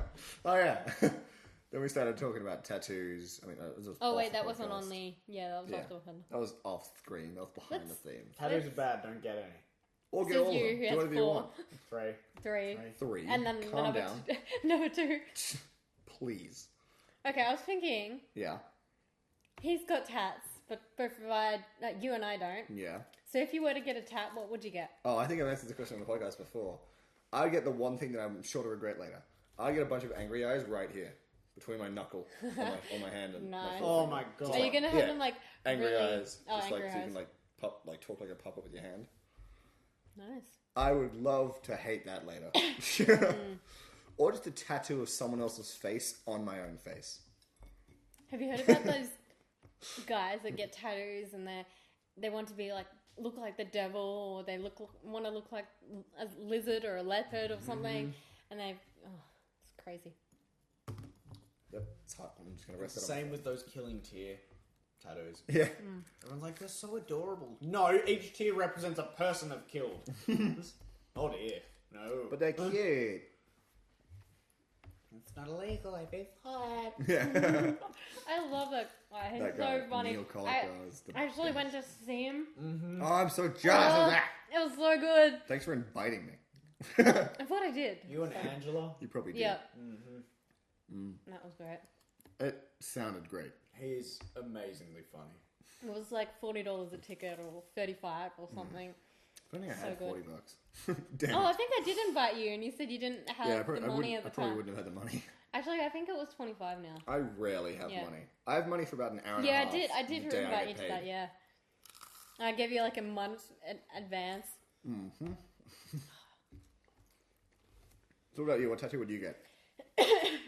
[SPEAKER 1] Oh, yeah. Then we started talking about tattoos. I mean, it was
[SPEAKER 3] Oh
[SPEAKER 1] off
[SPEAKER 3] wait,
[SPEAKER 1] the
[SPEAKER 3] that wasn't
[SPEAKER 1] podcast.
[SPEAKER 3] on the... Yeah, that was
[SPEAKER 1] Yeah.
[SPEAKER 3] off the one.
[SPEAKER 1] That was off screen. That was behind the theme.
[SPEAKER 2] Tattoos are bad, don't get any.
[SPEAKER 1] Or
[SPEAKER 3] This
[SPEAKER 1] get
[SPEAKER 3] is
[SPEAKER 1] all of
[SPEAKER 3] you
[SPEAKER 1] them.
[SPEAKER 3] who
[SPEAKER 1] Do
[SPEAKER 3] has
[SPEAKER 1] whatever you
[SPEAKER 3] 4.
[SPEAKER 1] want.
[SPEAKER 2] 3.
[SPEAKER 3] 3.
[SPEAKER 1] 3.
[SPEAKER 3] And then
[SPEAKER 1] Calm
[SPEAKER 3] number
[SPEAKER 1] down.
[SPEAKER 3] number 2.
[SPEAKER 1] Please.
[SPEAKER 3] Okay, I was thinking...
[SPEAKER 1] Yeah.
[SPEAKER 3] He's got tats, but you and I don't.
[SPEAKER 1] Yeah.
[SPEAKER 3] So if you were to get a tat, what would you get?
[SPEAKER 1] Oh, I think I've answered the question on the podcast before. I get the one thing that I'm sure to regret later. I get a bunch of angry eyes right here. Between my knuckle on my hand and
[SPEAKER 3] Nice.
[SPEAKER 1] my
[SPEAKER 2] Oh
[SPEAKER 1] forefinger.
[SPEAKER 2] my god.
[SPEAKER 3] Are you gonna have
[SPEAKER 1] Yeah.
[SPEAKER 3] them like
[SPEAKER 1] Angry
[SPEAKER 3] really...
[SPEAKER 1] eyes.
[SPEAKER 3] Oh,
[SPEAKER 1] Just like
[SPEAKER 3] angry
[SPEAKER 1] so you
[SPEAKER 3] eyes.
[SPEAKER 1] can like talk like a puppet with your hand.
[SPEAKER 3] Nice.
[SPEAKER 1] I would love to hate that later. Or just a tattoo of someone else's face on my own face.
[SPEAKER 3] Have you heard about those guys that get tattoos and they want to be like look like the devil, or they want to look like a lizard or a leopard or something, and it's crazy.
[SPEAKER 1] Yep, it's hot. I'm just gonna rest it
[SPEAKER 2] Same with those killing tear tattoos.
[SPEAKER 1] Yeah.
[SPEAKER 2] Everyone's like, they're so adorable. No, each tear represents a person I've killed. Oh dear. No.
[SPEAKER 1] But they're cute.
[SPEAKER 2] It's not illegal if it's hot.
[SPEAKER 1] Yeah.
[SPEAKER 3] I love that guy. He's
[SPEAKER 1] That
[SPEAKER 3] so
[SPEAKER 1] guy,
[SPEAKER 3] funny.
[SPEAKER 1] Neil Colico, is the
[SPEAKER 3] I actually
[SPEAKER 1] best.
[SPEAKER 3] went to see him.
[SPEAKER 1] Oh, I'm so jealous of that.
[SPEAKER 3] It was so good.
[SPEAKER 1] Thanks for inviting me.
[SPEAKER 3] I thought I did.
[SPEAKER 2] You and Angela?
[SPEAKER 1] You probably did.
[SPEAKER 3] Yeah.
[SPEAKER 1] Mm.
[SPEAKER 3] That was great.
[SPEAKER 1] It sounded great.
[SPEAKER 2] He's amazingly funny.
[SPEAKER 3] It was like $40 a ticket or $35 or something.
[SPEAKER 1] If only I
[SPEAKER 3] So
[SPEAKER 1] had
[SPEAKER 3] good.
[SPEAKER 1] $40. Damn
[SPEAKER 3] Oh, I
[SPEAKER 1] it.
[SPEAKER 3] think I did invite you, and you said you didn't have
[SPEAKER 1] Yeah, I
[SPEAKER 3] the
[SPEAKER 1] probably,
[SPEAKER 3] money
[SPEAKER 1] I
[SPEAKER 3] at the
[SPEAKER 1] probably
[SPEAKER 3] time.
[SPEAKER 1] wouldn't have had the money.
[SPEAKER 3] Actually, I think it was 25 now.
[SPEAKER 1] I rarely have
[SPEAKER 3] Yeah.
[SPEAKER 1] money. I have money for about an hour and a
[SPEAKER 3] Yeah,
[SPEAKER 1] half.
[SPEAKER 3] I did
[SPEAKER 1] the day
[SPEAKER 3] invite you
[SPEAKER 1] get
[SPEAKER 3] to
[SPEAKER 1] paid.
[SPEAKER 3] that. Yeah, I gave you like a month in advance.
[SPEAKER 1] Mm-hmm. So what about you? What tattoo would you get?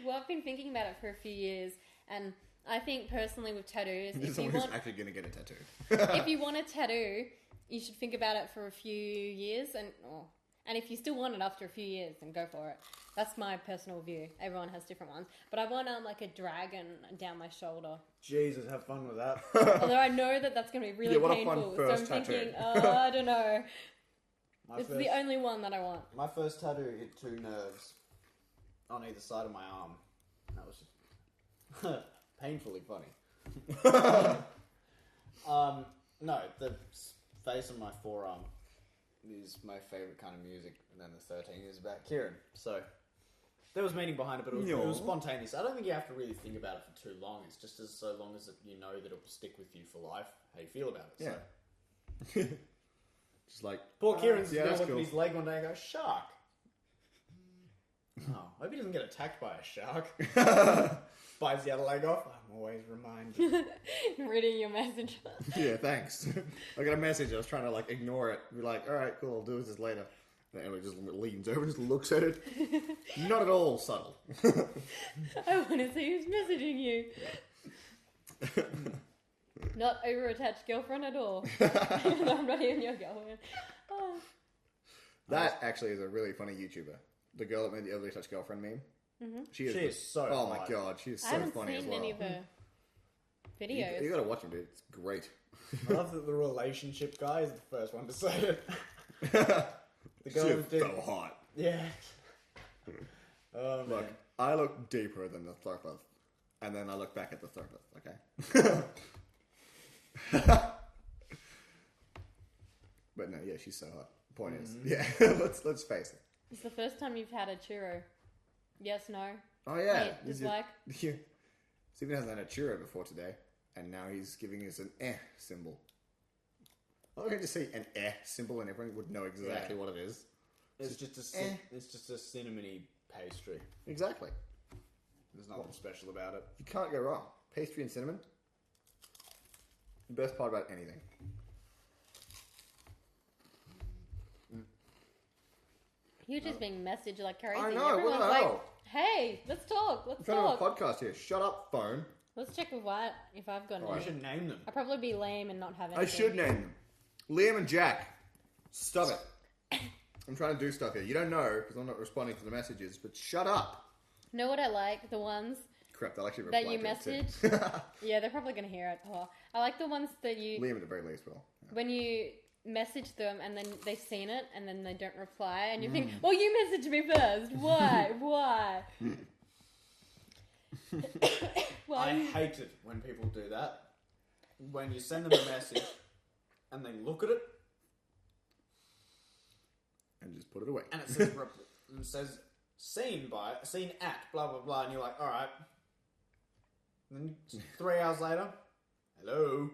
[SPEAKER 3] Well, I've been thinking about it for a few years, and I think personally with tattoos,
[SPEAKER 1] This
[SPEAKER 3] if
[SPEAKER 1] is
[SPEAKER 3] you
[SPEAKER 1] someone
[SPEAKER 3] want
[SPEAKER 1] who's actually going to get a tattoo.
[SPEAKER 3] if you want a tattoo, you should think about it for a few years, and if you still want it after a few years, then go for it. That's my personal view. Everyone has different ones, but I want like a dragon down my shoulder.
[SPEAKER 2] Jesus, have fun with that.
[SPEAKER 3] Although I know that that's going to be really
[SPEAKER 1] Yeah, what a fun
[SPEAKER 3] painful, so
[SPEAKER 1] first
[SPEAKER 3] I'm
[SPEAKER 1] tattoo.
[SPEAKER 3] thinking, I don't know. It's
[SPEAKER 2] first,
[SPEAKER 3] the only one that I want.
[SPEAKER 2] my first tattoo hit 2 nerves on either side of my arm. That was just painfully funny. No, the face on my forearm is my favourite kind of music, and then the 13 is about Kieran. So there was meaning behind it, but it was spontaneous. I don't think you have to really think about it for too long. It's just so long as you know that it will stick with you for life, how you feel about it.
[SPEAKER 1] Yeah.
[SPEAKER 2] So.
[SPEAKER 1] Just like,
[SPEAKER 2] Poor Kieran's
[SPEAKER 1] yeah,
[SPEAKER 2] gonna
[SPEAKER 1] that's
[SPEAKER 2] look
[SPEAKER 1] cool.
[SPEAKER 2] at his leg one day and go, shark. Oh, I hope he doesn't get attacked by a shark. Bites the other leg off. I'm always reminded.
[SPEAKER 3] Reading your message.
[SPEAKER 1] Yeah, thanks. I got a message. I was trying to like ignore it. Be like, all right, cool, I'll do this later. And Emily just leans over and just looks at it. Not at all subtle.
[SPEAKER 3] I want to see who's messaging you. Not over-attached girlfriend at all. I'm not even your girlfriend. Oh.
[SPEAKER 1] That actually is a really funny YouTuber. The girl that made the overly touched girlfriend meme. Mm-hmm. She is
[SPEAKER 2] so
[SPEAKER 1] oh my
[SPEAKER 2] hot.
[SPEAKER 1] god, she is
[SPEAKER 3] I
[SPEAKER 1] so
[SPEAKER 3] haven't
[SPEAKER 1] funny as
[SPEAKER 3] seen
[SPEAKER 1] well.
[SPEAKER 3] any of her videos.
[SPEAKER 1] You gotta watch him, dude. It's great.
[SPEAKER 2] I love that the relationship guy is the first one to say it. The
[SPEAKER 1] She
[SPEAKER 2] girl
[SPEAKER 1] is
[SPEAKER 2] did.
[SPEAKER 1] so hot.
[SPEAKER 2] Yeah. Oh, man.
[SPEAKER 1] Look, I look deeper than the Thurpeth. And then I look back at the Thurpeth, okay? But no, yeah, she's so hot. Point is, yeah, let's face it.
[SPEAKER 3] It's the first time you've had a churro. Yes, no.
[SPEAKER 1] Oh yeah,
[SPEAKER 3] Wait, dislike?
[SPEAKER 1] Yeah. Stephen hasn't had a churro before today, and now he's giving us an symbol. I can just say an symbol, and everyone would know exactly what it is.
[SPEAKER 2] It's just a cinnamony pastry.
[SPEAKER 1] Exactly.
[SPEAKER 2] There's nothing special about it.
[SPEAKER 1] You can't go wrong. Pastry and cinnamon. The best part about anything.
[SPEAKER 3] You're just being messaged like crazy.
[SPEAKER 1] I know,
[SPEAKER 3] Everyone's
[SPEAKER 1] what the
[SPEAKER 3] like,
[SPEAKER 1] hell?
[SPEAKER 3] hey, let's talk. Let's
[SPEAKER 1] I'm trying to
[SPEAKER 3] talk.
[SPEAKER 1] have a podcast here. Shut up, phone.
[SPEAKER 3] Let's check with Wyatt if I've got
[SPEAKER 2] You
[SPEAKER 3] any.
[SPEAKER 2] should name them.
[SPEAKER 3] I'd probably be lame and not have anything.
[SPEAKER 1] I should name them. Liam and Jack. Stop it. I'm trying to do stuff here. You don't know because I'm not responding to the messages, but shut up.
[SPEAKER 3] Know what I like? The ones
[SPEAKER 1] Crap, they'll actually reply
[SPEAKER 3] that you
[SPEAKER 1] to it too.
[SPEAKER 3] message. Yeah, they're probably going to hear it. Oh, I like the ones that you...
[SPEAKER 1] Liam at the very least will.
[SPEAKER 3] When you message them and then they've seen it and then they don't reply and you think, well, you messaged me first. Why? Why?
[SPEAKER 2] I hate it when people do that. When you send them a message and they look at it
[SPEAKER 1] And just put it away.
[SPEAKER 2] and it says seen at blah blah blah, and you're like, all right. And then 3 hours later, hello.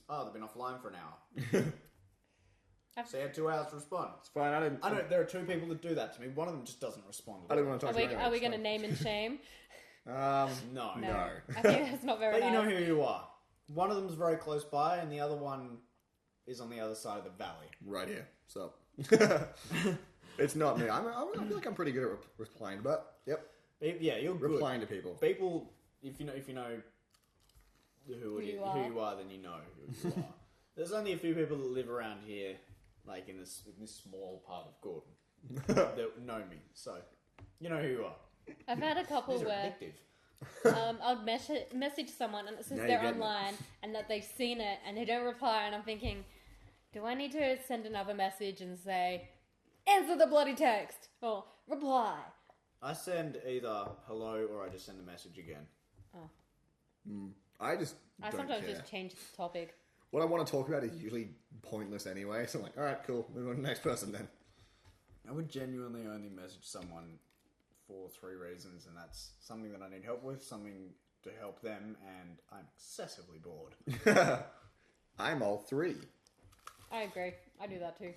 [SPEAKER 2] Oh, they've been offline for an hour. So you had 2 hours to respond.
[SPEAKER 1] It's fine.
[SPEAKER 2] I know there are 2 people that do that to me. One of them just doesn't respond.
[SPEAKER 1] I didn't want to talk to you anyway.
[SPEAKER 3] Are we
[SPEAKER 1] It's
[SPEAKER 3] going to
[SPEAKER 1] fine.
[SPEAKER 3] name and shame?
[SPEAKER 2] No.
[SPEAKER 1] No.
[SPEAKER 3] I think that's not very
[SPEAKER 2] But you know
[SPEAKER 3] nice.
[SPEAKER 2] who you are. One of them's very close by, and the other one is on the other side of the valley.
[SPEAKER 1] Right here. So. It's not me. I feel like I'm pretty good at replying, but yep.
[SPEAKER 2] Yeah, you're good.
[SPEAKER 1] Replying to people.
[SPEAKER 2] People, if you know who
[SPEAKER 3] you
[SPEAKER 2] you are, then you know who you are. There's only a few people that live around here, like in this small part of Gordon, that know me. So you know who you are.
[SPEAKER 3] I've had a couple
[SPEAKER 2] These are
[SPEAKER 3] where
[SPEAKER 2] addictive.
[SPEAKER 3] I'll message someone and it says
[SPEAKER 1] Now
[SPEAKER 3] they're
[SPEAKER 1] you're getting it.
[SPEAKER 3] online and that they've seen it and they don't reply and I'm thinking, do I need to send another message and say, answer the bloody text or reply?
[SPEAKER 2] I send either hello or I just send a message again.
[SPEAKER 1] I just
[SPEAKER 3] I
[SPEAKER 1] don't
[SPEAKER 3] sometimes
[SPEAKER 1] care.
[SPEAKER 3] just change the topic.
[SPEAKER 1] What I want to talk about is usually pointless anyway, so I'm like, alright, cool, move on to the next person then.
[SPEAKER 2] I would genuinely only message someone for 3 reasons, and that's something that I need help with, something to help them, and I'm excessively bored.
[SPEAKER 1] I'm all 3.
[SPEAKER 3] I agree. I do that too.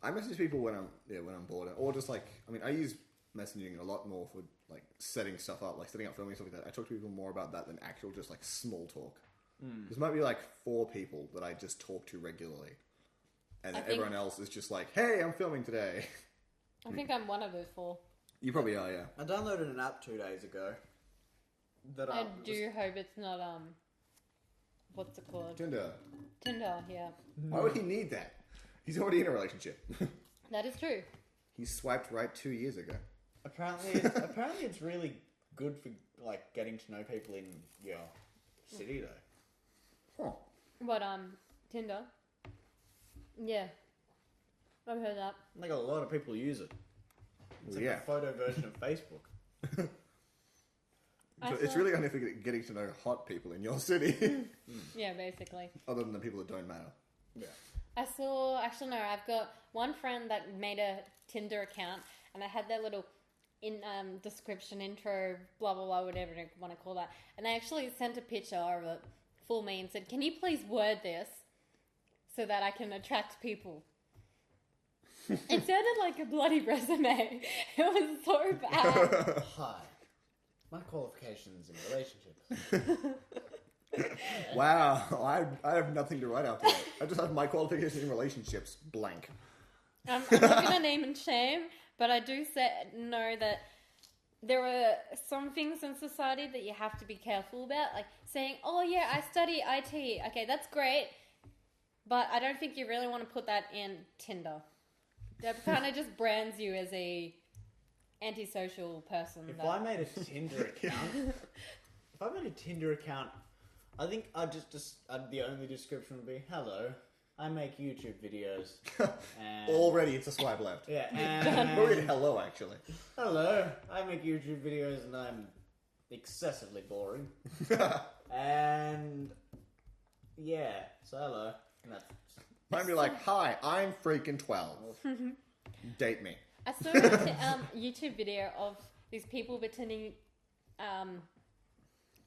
[SPEAKER 1] I message people when I'm bored, or just like, I mean, I use messaging a lot more for like setting stuff up, like setting up filming stuff like that. I talk to people more about that than actual just like small talk. There might be like 4 people that I just talk to regularly, and then everyone else is just like, "Hey, I'm filming today."
[SPEAKER 3] I think I'm one of those 4.
[SPEAKER 1] You probably are, yeah.
[SPEAKER 2] I downloaded an app 2 days ago. That
[SPEAKER 3] I do hope it's not what's it called?
[SPEAKER 1] Tinder.
[SPEAKER 3] Tinder. Yeah,
[SPEAKER 1] Why would he need that? He's already in a relationship.
[SPEAKER 3] that is true.
[SPEAKER 1] He swiped right 2 years ago.
[SPEAKER 2] Apparently it's really good for like getting to know people in your city though.
[SPEAKER 1] Huh.
[SPEAKER 3] But Tinder. Yeah, I've heard that.
[SPEAKER 2] Like a lot of people use it. It's like a photo version of Facebook.
[SPEAKER 1] So it's really only for getting to know hot people in your city.
[SPEAKER 3] Yeah, basically.
[SPEAKER 1] Other than the people that don't matter.
[SPEAKER 2] Yeah.
[SPEAKER 3] Actually no, I've got one friend that made a Tinder account, and I had their little description, intro, blah blah blah, whatever you want to call that, and they actually sent a picture of it for me and said, "Can you please word this so that I can attract people?" It sounded like a bloody resume. It was so bad.
[SPEAKER 2] Hi. My qualifications in relationships.
[SPEAKER 1] Wow, I have nothing to write after that. I just have my qualifications in relationships blank.
[SPEAKER 3] I'm not going to name and shame, but I do know that there are some things in society that you have to be careful about, like saying, "Oh yeah, I study IT." Okay, that's great, but I don't think you really want to put that in Tinder. That kind of just brands you as a antisocial person.
[SPEAKER 2] If I made a Tinder account, I think the only description would be, "Hello, I make YouTube videos." And
[SPEAKER 1] Already it's a swipe left.
[SPEAKER 2] yeah,
[SPEAKER 1] Already
[SPEAKER 2] and
[SPEAKER 1] hello, actually.
[SPEAKER 2] hello, I make YouTube videos and I'm excessively boring. And yeah, so hello. And that's
[SPEAKER 1] Might be like, "Hi, I'm freaking 12. Date me."
[SPEAKER 3] I saw a YouTube video of these people pretending,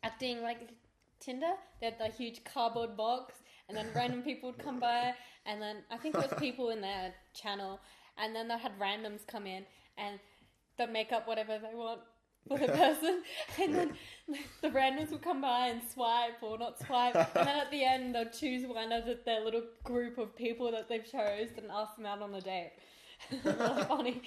[SPEAKER 3] acting like Tinder. They had the huge cardboard box, and then random people would come by, and then I think it was people in their channel, and then they had randoms come in, and they'd make up whatever they want for the person, and then the randoms would come by and swipe or not swipe, and then at the end they'll choose one of their little group of people that they've chose and ask them out on a date. Really funny.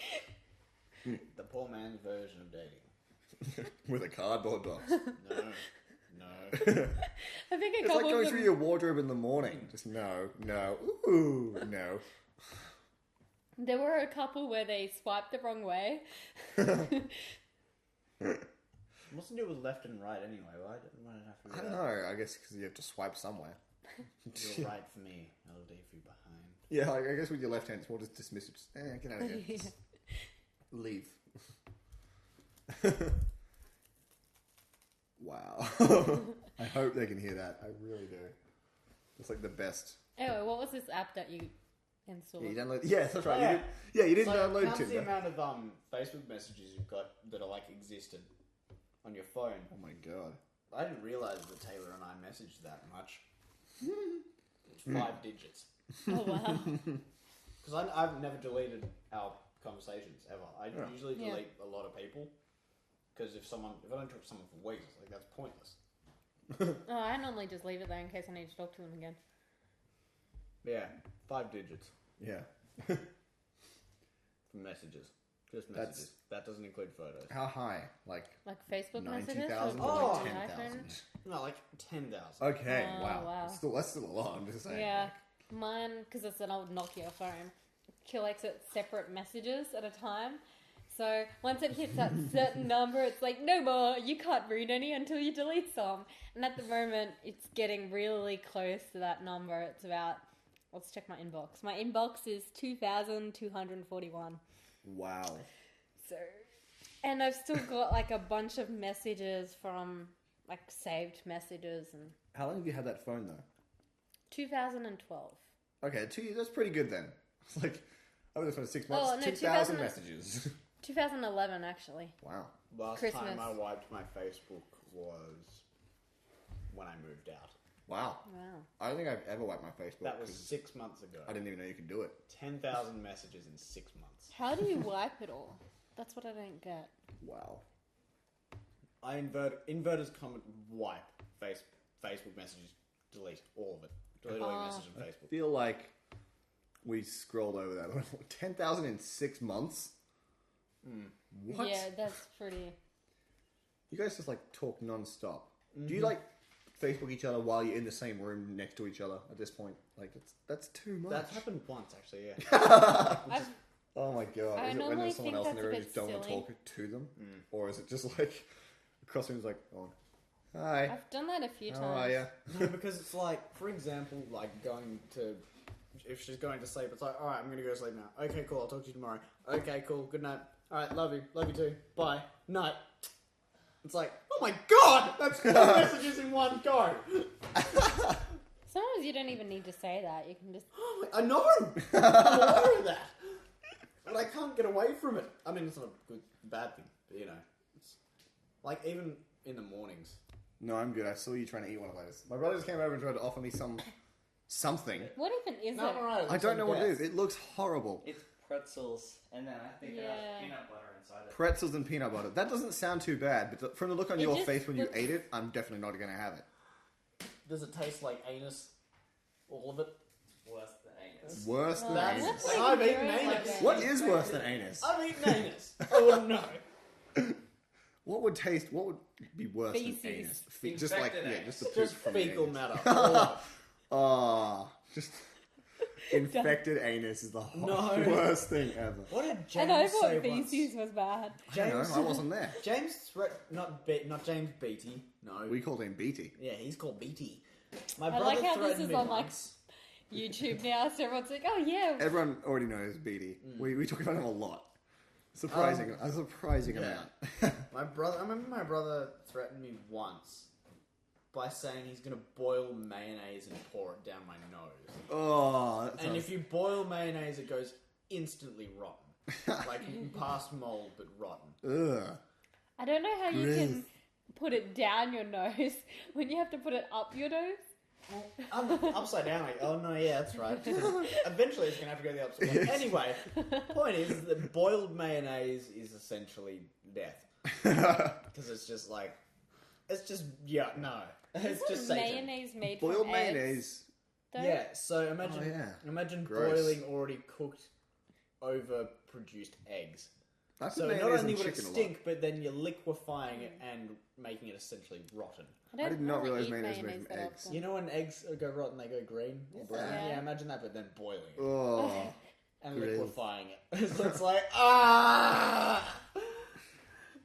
[SPEAKER 2] the poor man's version of dating.
[SPEAKER 1] With a cardboard box.
[SPEAKER 2] No.
[SPEAKER 3] I think a
[SPEAKER 1] It's
[SPEAKER 3] couple
[SPEAKER 1] like going
[SPEAKER 3] of
[SPEAKER 1] through
[SPEAKER 3] them,
[SPEAKER 1] your wardrobe in the morning. Just no, ooh, no.
[SPEAKER 3] there were a couple where they swiped the wrong way.
[SPEAKER 2] Mustn't do with left and right anyway. Why did it have to be
[SPEAKER 1] I don't know, I guess because you have to swipe somewhere.
[SPEAKER 2] You're right for me. I'll leave you behind.
[SPEAKER 1] Yeah, like, I guess with your left hand, it's more just dismissive. Just, get out of here. Just leave. Wow. I hope they can hear that. I really do. It's like the best.
[SPEAKER 3] Anyway, what was this app that you installed?
[SPEAKER 1] Yeah, you download. Yeah, that's right.
[SPEAKER 2] Oh, yeah.
[SPEAKER 1] You didn't
[SPEAKER 2] So
[SPEAKER 1] download
[SPEAKER 2] counts the
[SPEAKER 1] Tinder.
[SPEAKER 2] amount of Facebook messages you've got that are like existed on your phone.
[SPEAKER 1] Oh my god.
[SPEAKER 2] I didn't realise that Taylor and I messaged that much. It's 5 digits.
[SPEAKER 3] Oh wow.
[SPEAKER 2] Because I've never deleted our conversations ever. I usually delete a lot of people. Because if I don't talk to someone for weeks, like that's pointless.
[SPEAKER 3] Oh, I normally just leave it there in case I need to talk to them again.
[SPEAKER 2] Yeah, 5 digits
[SPEAKER 1] Yeah.
[SPEAKER 2] for messages. Just messages. That doesn't include photos.
[SPEAKER 1] How high? Like
[SPEAKER 3] Like Facebook messages?
[SPEAKER 1] 90,000
[SPEAKER 3] or
[SPEAKER 1] or like
[SPEAKER 3] the
[SPEAKER 1] 10,000?
[SPEAKER 2] No, like 10,000.
[SPEAKER 1] Okay,
[SPEAKER 3] Oh,
[SPEAKER 1] wow.
[SPEAKER 3] wow.
[SPEAKER 1] That's still a lot, I'm just saying.
[SPEAKER 3] Yeah, mine, because it's an old Nokia phone, collects it separate messages at a time. So once it hits that certain number, it's like, no more, you can't read any until you delete some. And at the moment, it's getting really close to that number. It's about, let's check my inbox. My inbox is 2,241.
[SPEAKER 1] Wow.
[SPEAKER 3] So, And I've still got like a bunch of messages from like saved messages and
[SPEAKER 1] How long have you had that phone though?
[SPEAKER 3] 2012.
[SPEAKER 1] Okay, 2 years. That's pretty good then. It's like I was for 6 months.
[SPEAKER 3] Oh, no,
[SPEAKER 1] 2,000 messages.
[SPEAKER 3] 2011 actually.
[SPEAKER 1] Wow.
[SPEAKER 2] Last
[SPEAKER 3] Christmas.
[SPEAKER 2] time I wiped my Facebook was when I moved out.
[SPEAKER 1] Wow.
[SPEAKER 3] Wow.
[SPEAKER 1] I don't think I've ever wiped my Facebook.
[SPEAKER 2] That was
[SPEAKER 1] 'cause
[SPEAKER 2] 6 months ago.
[SPEAKER 1] I didn't even know you could do it.
[SPEAKER 2] 10,000 messages in 6 months.
[SPEAKER 3] How do you wipe it all? That's what I don't get.
[SPEAKER 1] Wow.
[SPEAKER 2] I inverters comment wipe Facebook messages, delete all of it. Delete all your messages on
[SPEAKER 1] I
[SPEAKER 2] Facebook.
[SPEAKER 1] feel like we scrolled over that. 10,000 in 6 months? What?
[SPEAKER 3] Yeah, that's pretty.
[SPEAKER 1] You guys just like talk non-stop.
[SPEAKER 2] Mm-hmm.
[SPEAKER 1] Do you like Facebook each other while you're in the same room next to each other at this point? Like, that's too much.
[SPEAKER 2] That's happened once, actually, yeah.
[SPEAKER 3] I've,
[SPEAKER 1] Oh my god.
[SPEAKER 3] I
[SPEAKER 1] Is it when
[SPEAKER 3] normally
[SPEAKER 1] there's someone
[SPEAKER 3] think
[SPEAKER 1] else in the
[SPEAKER 3] that's a
[SPEAKER 1] room
[SPEAKER 3] bit
[SPEAKER 1] just don't want to
[SPEAKER 3] silly.
[SPEAKER 1] talk to them? Or is it just like across the room is like, oh, hi.
[SPEAKER 3] I've done that a few
[SPEAKER 1] How
[SPEAKER 3] times.
[SPEAKER 1] are ya?
[SPEAKER 2] No, because it's like, for example, like going to, if she's going to sleep, it's like, alright, I'm going to go to sleep now. Okay, cool, I'll talk to you tomorrow. Okay, cool, good night. Alright, love you too. Bye. Night. It's like, oh my god! That's 4 messages in one go!
[SPEAKER 3] Sometimes you don't even need to say that. You can just.
[SPEAKER 2] I know! I'm aware of that. But I can't get away from it. I mean, it's not a good, bad thing, but you know. It's like, even in the mornings.
[SPEAKER 1] No, I'm good. I saw you trying to eat one of those. My brother just came over and tried to offer me something.
[SPEAKER 3] What even is
[SPEAKER 2] No,
[SPEAKER 3] it?
[SPEAKER 2] alright.
[SPEAKER 1] I don't know what it is. It looks horrible.
[SPEAKER 4] It's pretzels, and then I think it has
[SPEAKER 3] Yeah.
[SPEAKER 4] peanut butter inside it.
[SPEAKER 1] Pretzels and peanut butter. That doesn't sound too bad, but from the look on
[SPEAKER 3] It
[SPEAKER 1] your
[SPEAKER 3] just
[SPEAKER 1] face when you
[SPEAKER 3] looks-
[SPEAKER 1] ate it, I'm definitely not going to have it.
[SPEAKER 2] Does it taste like anus? All of it?
[SPEAKER 4] Worse than anus.
[SPEAKER 1] Worse than
[SPEAKER 2] That's-
[SPEAKER 1] anus.
[SPEAKER 3] What
[SPEAKER 2] I've
[SPEAKER 3] are you
[SPEAKER 2] eaten
[SPEAKER 3] doing
[SPEAKER 2] anus.
[SPEAKER 3] like
[SPEAKER 1] What
[SPEAKER 3] that?
[SPEAKER 1] is worse than anus?
[SPEAKER 2] I've eaten anus. I wouldn't know.
[SPEAKER 1] What would be worse
[SPEAKER 3] Feces.
[SPEAKER 1] than anus? Just like,
[SPEAKER 4] Infected
[SPEAKER 1] yeah,
[SPEAKER 4] anus.
[SPEAKER 1] just the poop
[SPEAKER 2] Just
[SPEAKER 1] from the
[SPEAKER 2] fecal
[SPEAKER 1] anus.
[SPEAKER 2] matter. All of it.
[SPEAKER 1] Oh, just infected anus is the
[SPEAKER 2] No.
[SPEAKER 1] worst thing ever.
[SPEAKER 2] What did
[SPEAKER 3] And I
[SPEAKER 2] James say
[SPEAKER 3] thought
[SPEAKER 2] once?
[SPEAKER 3] feces was bad.
[SPEAKER 1] I don't know, I wasn't there.
[SPEAKER 2] James not James Beatty. No.
[SPEAKER 1] We called him Beatty.
[SPEAKER 2] Yeah, he's called Beatty. My
[SPEAKER 3] I
[SPEAKER 2] brother
[SPEAKER 3] like how this
[SPEAKER 2] threatened
[SPEAKER 3] is
[SPEAKER 2] me
[SPEAKER 3] on, like,
[SPEAKER 2] once.
[SPEAKER 3] YouTube now, so everyone's like, oh yeah.
[SPEAKER 1] Everyone already knows Beatty. We talk about him a lot. A surprising
[SPEAKER 2] yeah.
[SPEAKER 1] amount.
[SPEAKER 2] I remember my brother threatened me once by saying he's gonna boil mayonnaise and pour it down my nose.
[SPEAKER 1] Oh, that
[SPEAKER 2] And
[SPEAKER 1] sounds...
[SPEAKER 2] if you boil mayonnaise, it goes instantly rotten. Like past mold, but rotten.
[SPEAKER 1] Ugh.
[SPEAKER 3] I don't know how you
[SPEAKER 1] Gross.
[SPEAKER 3] can put it down your nose when you have to put it up your nose.
[SPEAKER 2] I'm upside down. Like, oh no, yeah, that's right. 'Cause eventually, it's gonna have to go the opposite way. Anyway, point is that boiled mayonnaise is essentially death because it's just like, it's just no, it's just
[SPEAKER 3] Isn't
[SPEAKER 2] Satan.
[SPEAKER 3] mayonnaise made
[SPEAKER 1] Boiled
[SPEAKER 3] from eggs,
[SPEAKER 1] mayonnaise.
[SPEAKER 3] though?
[SPEAKER 2] Yeah. So imagine,
[SPEAKER 1] Oh, yeah.
[SPEAKER 2] imagine
[SPEAKER 1] Gross.
[SPEAKER 2] boiling already cooked, over-produced eggs.
[SPEAKER 1] I put
[SPEAKER 2] So not
[SPEAKER 1] mayonnaise
[SPEAKER 2] only
[SPEAKER 1] in
[SPEAKER 2] would it
[SPEAKER 1] chicken a lot.
[SPEAKER 2] stink, but then you're liquefying it and making it essentially rotten.
[SPEAKER 1] I did not realize
[SPEAKER 3] eat
[SPEAKER 1] mayonnaise made from
[SPEAKER 3] that
[SPEAKER 1] eggs.
[SPEAKER 3] often.
[SPEAKER 2] You know when eggs go rotten, they go green or brown.
[SPEAKER 3] Yeah.
[SPEAKER 2] Yeah, imagine that, but then boiling it.
[SPEAKER 1] Oh.
[SPEAKER 2] And
[SPEAKER 1] Gross.
[SPEAKER 2] liquefying it. So it's like, ah!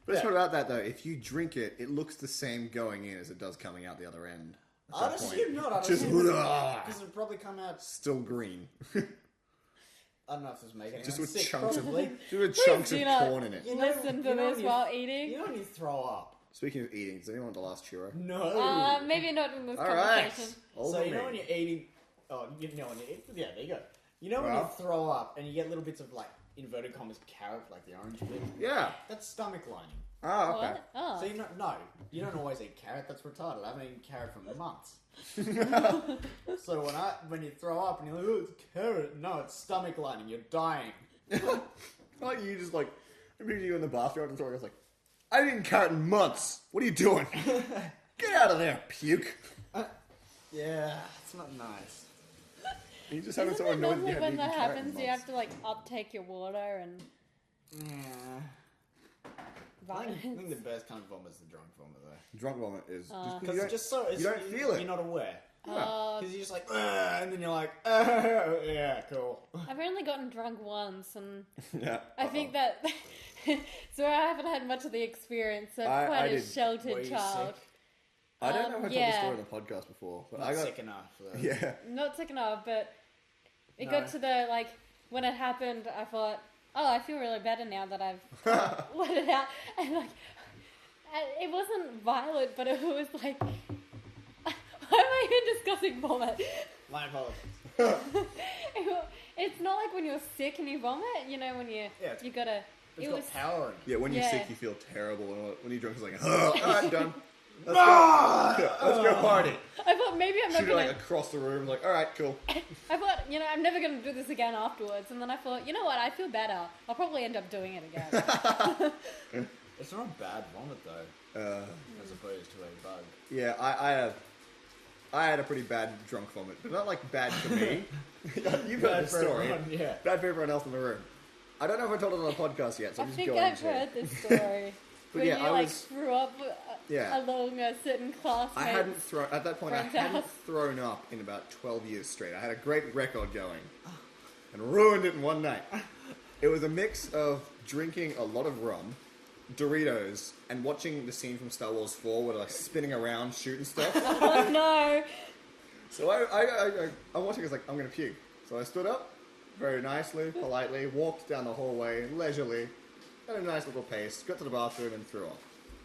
[SPEAKER 1] Best part about that though, if you drink it, it looks the same going in as it does coming out the other end. At
[SPEAKER 2] I'd
[SPEAKER 1] that point.
[SPEAKER 2] assume not. I'd
[SPEAKER 1] Just
[SPEAKER 2] assume
[SPEAKER 1] ah,
[SPEAKER 2] because it'd probably come out.
[SPEAKER 1] still green.
[SPEAKER 2] I don't know if this is making
[SPEAKER 1] Just
[SPEAKER 2] anyone
[SPEAKER 1] with
[SPEAKER 2] sick,
[SPEAKER 1] chunks of
[SPEAKER 2] probably.
[SPEAKER 1] just with chunks
[SPEAKER 3] do
[SPEAKER 1] of
[SPEAKER 3] not-
[SPEAKER 1] corn in it.
[SPEAKER 2] You know-
[SPEAKER 3] Listen to
[SPEAKER 2] you know
[SPEAKER 3] this
[SPEAKER 2] when you-
[SPEAKER 3] while eating.
[SPEAKER 2] You know when you throw up?
[SPEAKER 1] Speaking of eating, does anyone want the last churro?
[SPEAKER 2] No.
[SPEAKER 3] Maybe not in this
[SPEAKER 1] All right.
[SPEAKER 3] conversation.
[SPEAKER 1] All
[SPEAKER 2] So
[SPEAKER 1] for
[SPEAKER 2] you know
[SPEAKER 1] me.
[SPEAKER 2] when you're eating. Oh, you know when you eat. Yeah, there you go. You know when
[SPEAKER 1] Well.
[SPEAKER 2] you throw up and you get little bits of like inverted commas carrot, like the orange bit.
[SPEAKER 1] Yeah.
[SPEAKER 2] That's stomach lining.
[SPEAKER 1] Oh, okay.
[SPEAKER 3] What? Oh.
[SPEAKER 2] So you don't always eat carrot. That's retarded. I haven't eaten carrot for months. So when you throw up and you're like, oh, it's carrot. No, it's stomach lining. You're dying.
[SPEAKER 1] Like you just like, I remember you in the bathroom and I was like, I haven't eaten carrot in months. What are you doing? Get out of there, puke.
[SPEAKER 2] Yeah, it's not nice.
[SPEAKER 1] You just haven't
[SPEAKER 3] Isn't
[SPEAKER 1] so
[SPEAKER 3] it
[SPEAKER 1] annoyed that
[SPEAKER 3] normally
[SPEAKER 1] you
[SPEAKER 3] when
[SPEAKER 1] haven't
[SPEAKER 3] that
[SPEAKER 1] eaten carrot in
[SPEAKER 3] happens, you
[SPEAKER 1] months.
[SPEAKER 3] have to like uptake your water and
[SPEAKER 2] Yeah. I think the best kind of vomit is the drunk vomit, though.
[SPEAKER 1] Drunk vomit is just,
[SPEAKER 2] Because it's just so...
[SPEAKER 1] you don't feel it.
[SPEAKER 2] You're not aware.
[SPEAKER 3] Uh,
[SPEAKER 2] Because you're just like, and then you're like, yeah, cool.
[SPEAKER 3] I've only gotten drunk once, and
[SPEAKER 1] yeah.
[SPEAKER 3] I think that so I haven't had much of the experience. So I'm
[SPEAKER 1] I
[SPEAKER 3] quite a
[SPEAKER 1] did.
[SPEAKER 3] sheltered
[SPEAKER 2] Were you
[SPEAKER 3] child.
[SPEAKER 2] sick?
[SPEAKER 1] I don't know if I told
[SPEAKER 3] yeah.
[SPEAKER 1] the story on the podcast before, but
[SPEAKER 2] Not
[SPEAKER 1] I got
[SPEAKER 2] sick enough. Though.
[SPEAKER 1] yeah.
[SPEAKER 3] Not sick enough, but it
[SPEAKER 2] No.
[SPEAKER 3] got to the like when it happened. I thought Oh, I feel really better now that I've let it out. And like, it wasn't violent, but it was like, why am I even discussing vomit?
[SPEAKER 2] My apologies.
[SPEAKER 3] It's not like when you're sick and you vomit. You know when you gotta.
[SPEAKER 2] It's got power in it.
[SPEAKER 1] Yeah, when you're
[SPEAKER 3] Yeah.
[SPEAKER 1] sick, you feel terrible. And when you're drunk, it's like, oh, alright, done. Let's go. Let's go party.
[SPEAKER 3] I thought maybe I'm not
[SPEAKER 1] Shoot it
[SPEAKER 3] gonna.
[SPEAKER 1] like across the room, like, alright, cool.
[SPEAKER 3] I thought, I'm never gonna do this again afterwards. And then I thought, you know what? I feel better. I'll probably end up doing it again.
[SPEAKER 2] It's not a bad vomit though, as opposed to a bug.
[SPEAKER 1] Yeah, I had a pretty bad drunk vomit, but not like bad for me. You've heard this story.
[SPEAKER 2] Everyone, yeah.
[SPEAKER 1] Bad for everyone else in the room. I don't know if I told it on the podcast yet, so
[SPEAKER 3] I
[SPEAKER 1] I'm just
[SPEAKER 3] think
[SPEAKER 1] going
[SPEAKER 3] I've
[SPEAKER 1] to.
[SPEAKER 3] heard this story.
[SPEAKER 1] But
[SPEAKER 3] When
[SPEAKER 1] yeah,
[SPEAKER 3] you
[SPEAKER 1] I was.
[SPEAKER 3] threw up
[SPEAKER 1] Yeah.
[SPEAKER 3] along a certain classmate.
[SPEAKER 1] I hadn't thrown at that point. I
[SPEAKER 3] friend's
[SPEAKER 1] hadn't
[SPEAKER 3] house.
[SPEAKER 1] thrown up in about 12 years straight. I had a great record going, and ruined it in one night. It was a mix of drinking a lot of rum, Doritos, and watching the scene from Star Wars 4 where they're like spinning around, shooting stuff.
[SPEAKER 3] Oh no!
[SPEAKER 1] So I'm watching. It's like I'm gonna puke. So I stood up, very nicely, politely, walked down the hallway leisurely, at a nice little pace. Got to the bathroom and threw up.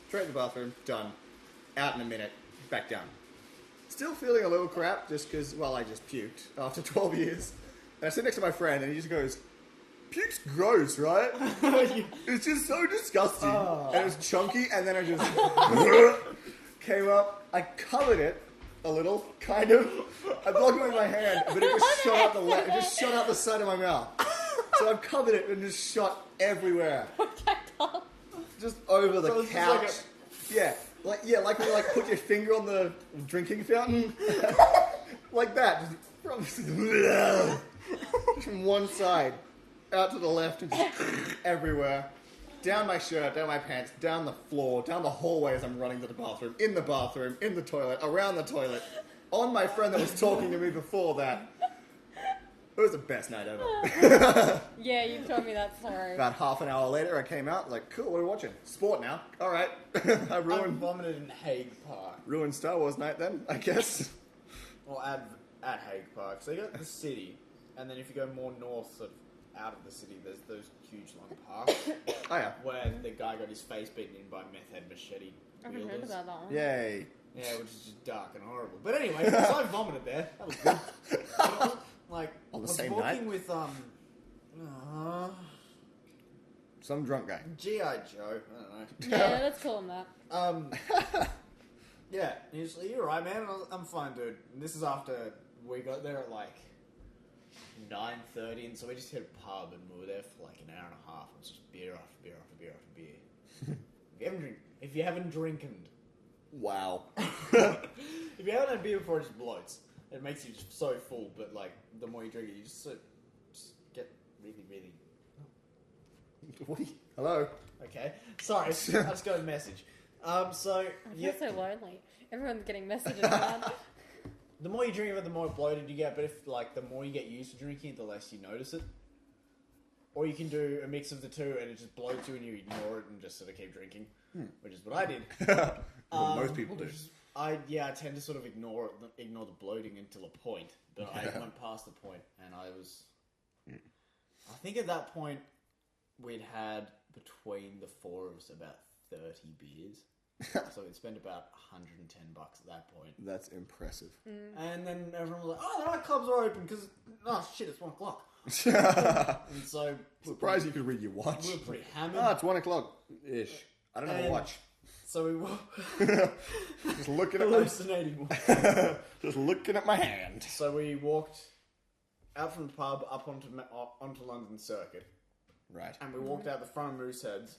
[SPEAKER 1] Straight to the bathroom, done. Out in a minute, back down. Still feeling a little crap just because, well, I just puked after 12 years. And I sit next to my friend and he just goes, "Puke's gross, right?" It's just so disgusting. And it was chunky and then I just came up. I covered it a little, kind of. I blocked it with my hand, but it just shot out it just shot out the side of my mouth. So I've covered it and just shot everywhere. Just over the
[SPEAKER 2] So it's just
[SPEAKER 1] couch.
[SPEAKER 2] like
[SPEAKER 1] like when you like put your finger on the drinking fountain. Like that. Just from one side out to the left and just everywhere. Down my shirt, down my pants, down the floor, down the hallway as I'm running to the bathroom, in the toilet, around the toilet, on my friend that was talking to me before that. It was the best night ever.
[SPEAKER 3] Yeah, you've told me that story.
[SPEAKER 1] About half an hour later, I came out, like, cool, what are we watching? Sport now. Alright. I
[SPEAKER 2] I
[SPEAKER 1] ruined
[SPEAKER 2] vomited in Hague Park.
[SPEAKER 1] Star Wars night then, I guess.
[SPEAKER 2] Well, at Hague Park. So you got the city, and then if you go more north, sort of out of the city, there's those huge long parks
[SPEAKER 1] Oh yeah.
[SPEAKER 2] where the guy got his face beaten in by meth head machete
[SPEAKER 3] I haven't heard
[SPEAKER 2] wielders.
[SPEAKER 3] about that one.
[SPEAKER 1] Yay.
[SPEAKER 2] Yeah, which is just dark and horrible. But anyway, so I vomited there. That was good. But it was, like,
[SPEAKER 1] On the
[SPEAKER 2] I was
[SPEAKER 1] same
[SPEAKER 2] walking
[SPEAKER 1] night?
[SPEAKER 2] with
[SPEAKER 1] Some drunk guy.
[SPEAKER 2] G.I. Joe. I don't know.
[SPEAKER 3] Yeah, let's call him that.
[SPEAKER 2] Yeah, and he's like, "You're right, man." And I'm fine, dude. And this is after we got there at like 9:30, and so we just hit a pub, and we were there for like an hour and a half. It was just beer after beer after beer after beer. If you haven't drinking,
[SPEAKER 1] Wow.
[SPEAKER 2] if you haven't had beer before, it just bloats. It makes you just so full, but like the more you drink it, you just get really, really.
[SPEAKER 1] What are you... Hello?
[SPEAKER 2] Okay, sorry, I just got a message. So
[SPEAKER 3] I
[SPEAKER 2] yeah,
[SPEAKER 3] feel so lonely. Everyone's getting messages now.
[SPEAKER 2] the more you drink of it, the more bloated you get. But if like the more you get used to drinking it, the less you notice it. Or you can do a mix of the two, and it just bloats you, and you ignore it, and just sort of keep drinking, which is what I did.
[SPEAKER 1] Well, most people do.
[SPEAKER 2] I tend to sort of ignore the bloating until a point, but I went past the point, and I was. I think at that point we'd had between the four of us about 30 beers, so we'd spent about $110 at that point.
[SPEAKER 1] That's impressive.
[SPEAKER 2] And then everyone was like, "Oh, the nightclubs are open because shit, it's 1 o'clock." And so
[SPEAKER 1] Surprised you could read your watch.
[SPEAKER 2] we were pretty hammered.
[SPEAKER 1] Ah, it's 1 o'clock-ish. I don't have a
[SPEAKER 2] And-
[SPEAKER 1] watch.
[SPEAKER 2] So we were
[SPEAKER 1] Just looking at my...
[SPEAKER 2] hallucinating.
[SPEAKER 1] Just looking at my hand.
[SPEAKER 2] So we walked out from the pub up onto London Circuit,
[SPEAKER 1] Right.
[SPEAKER 2] and we walked out the front of Mooseheads,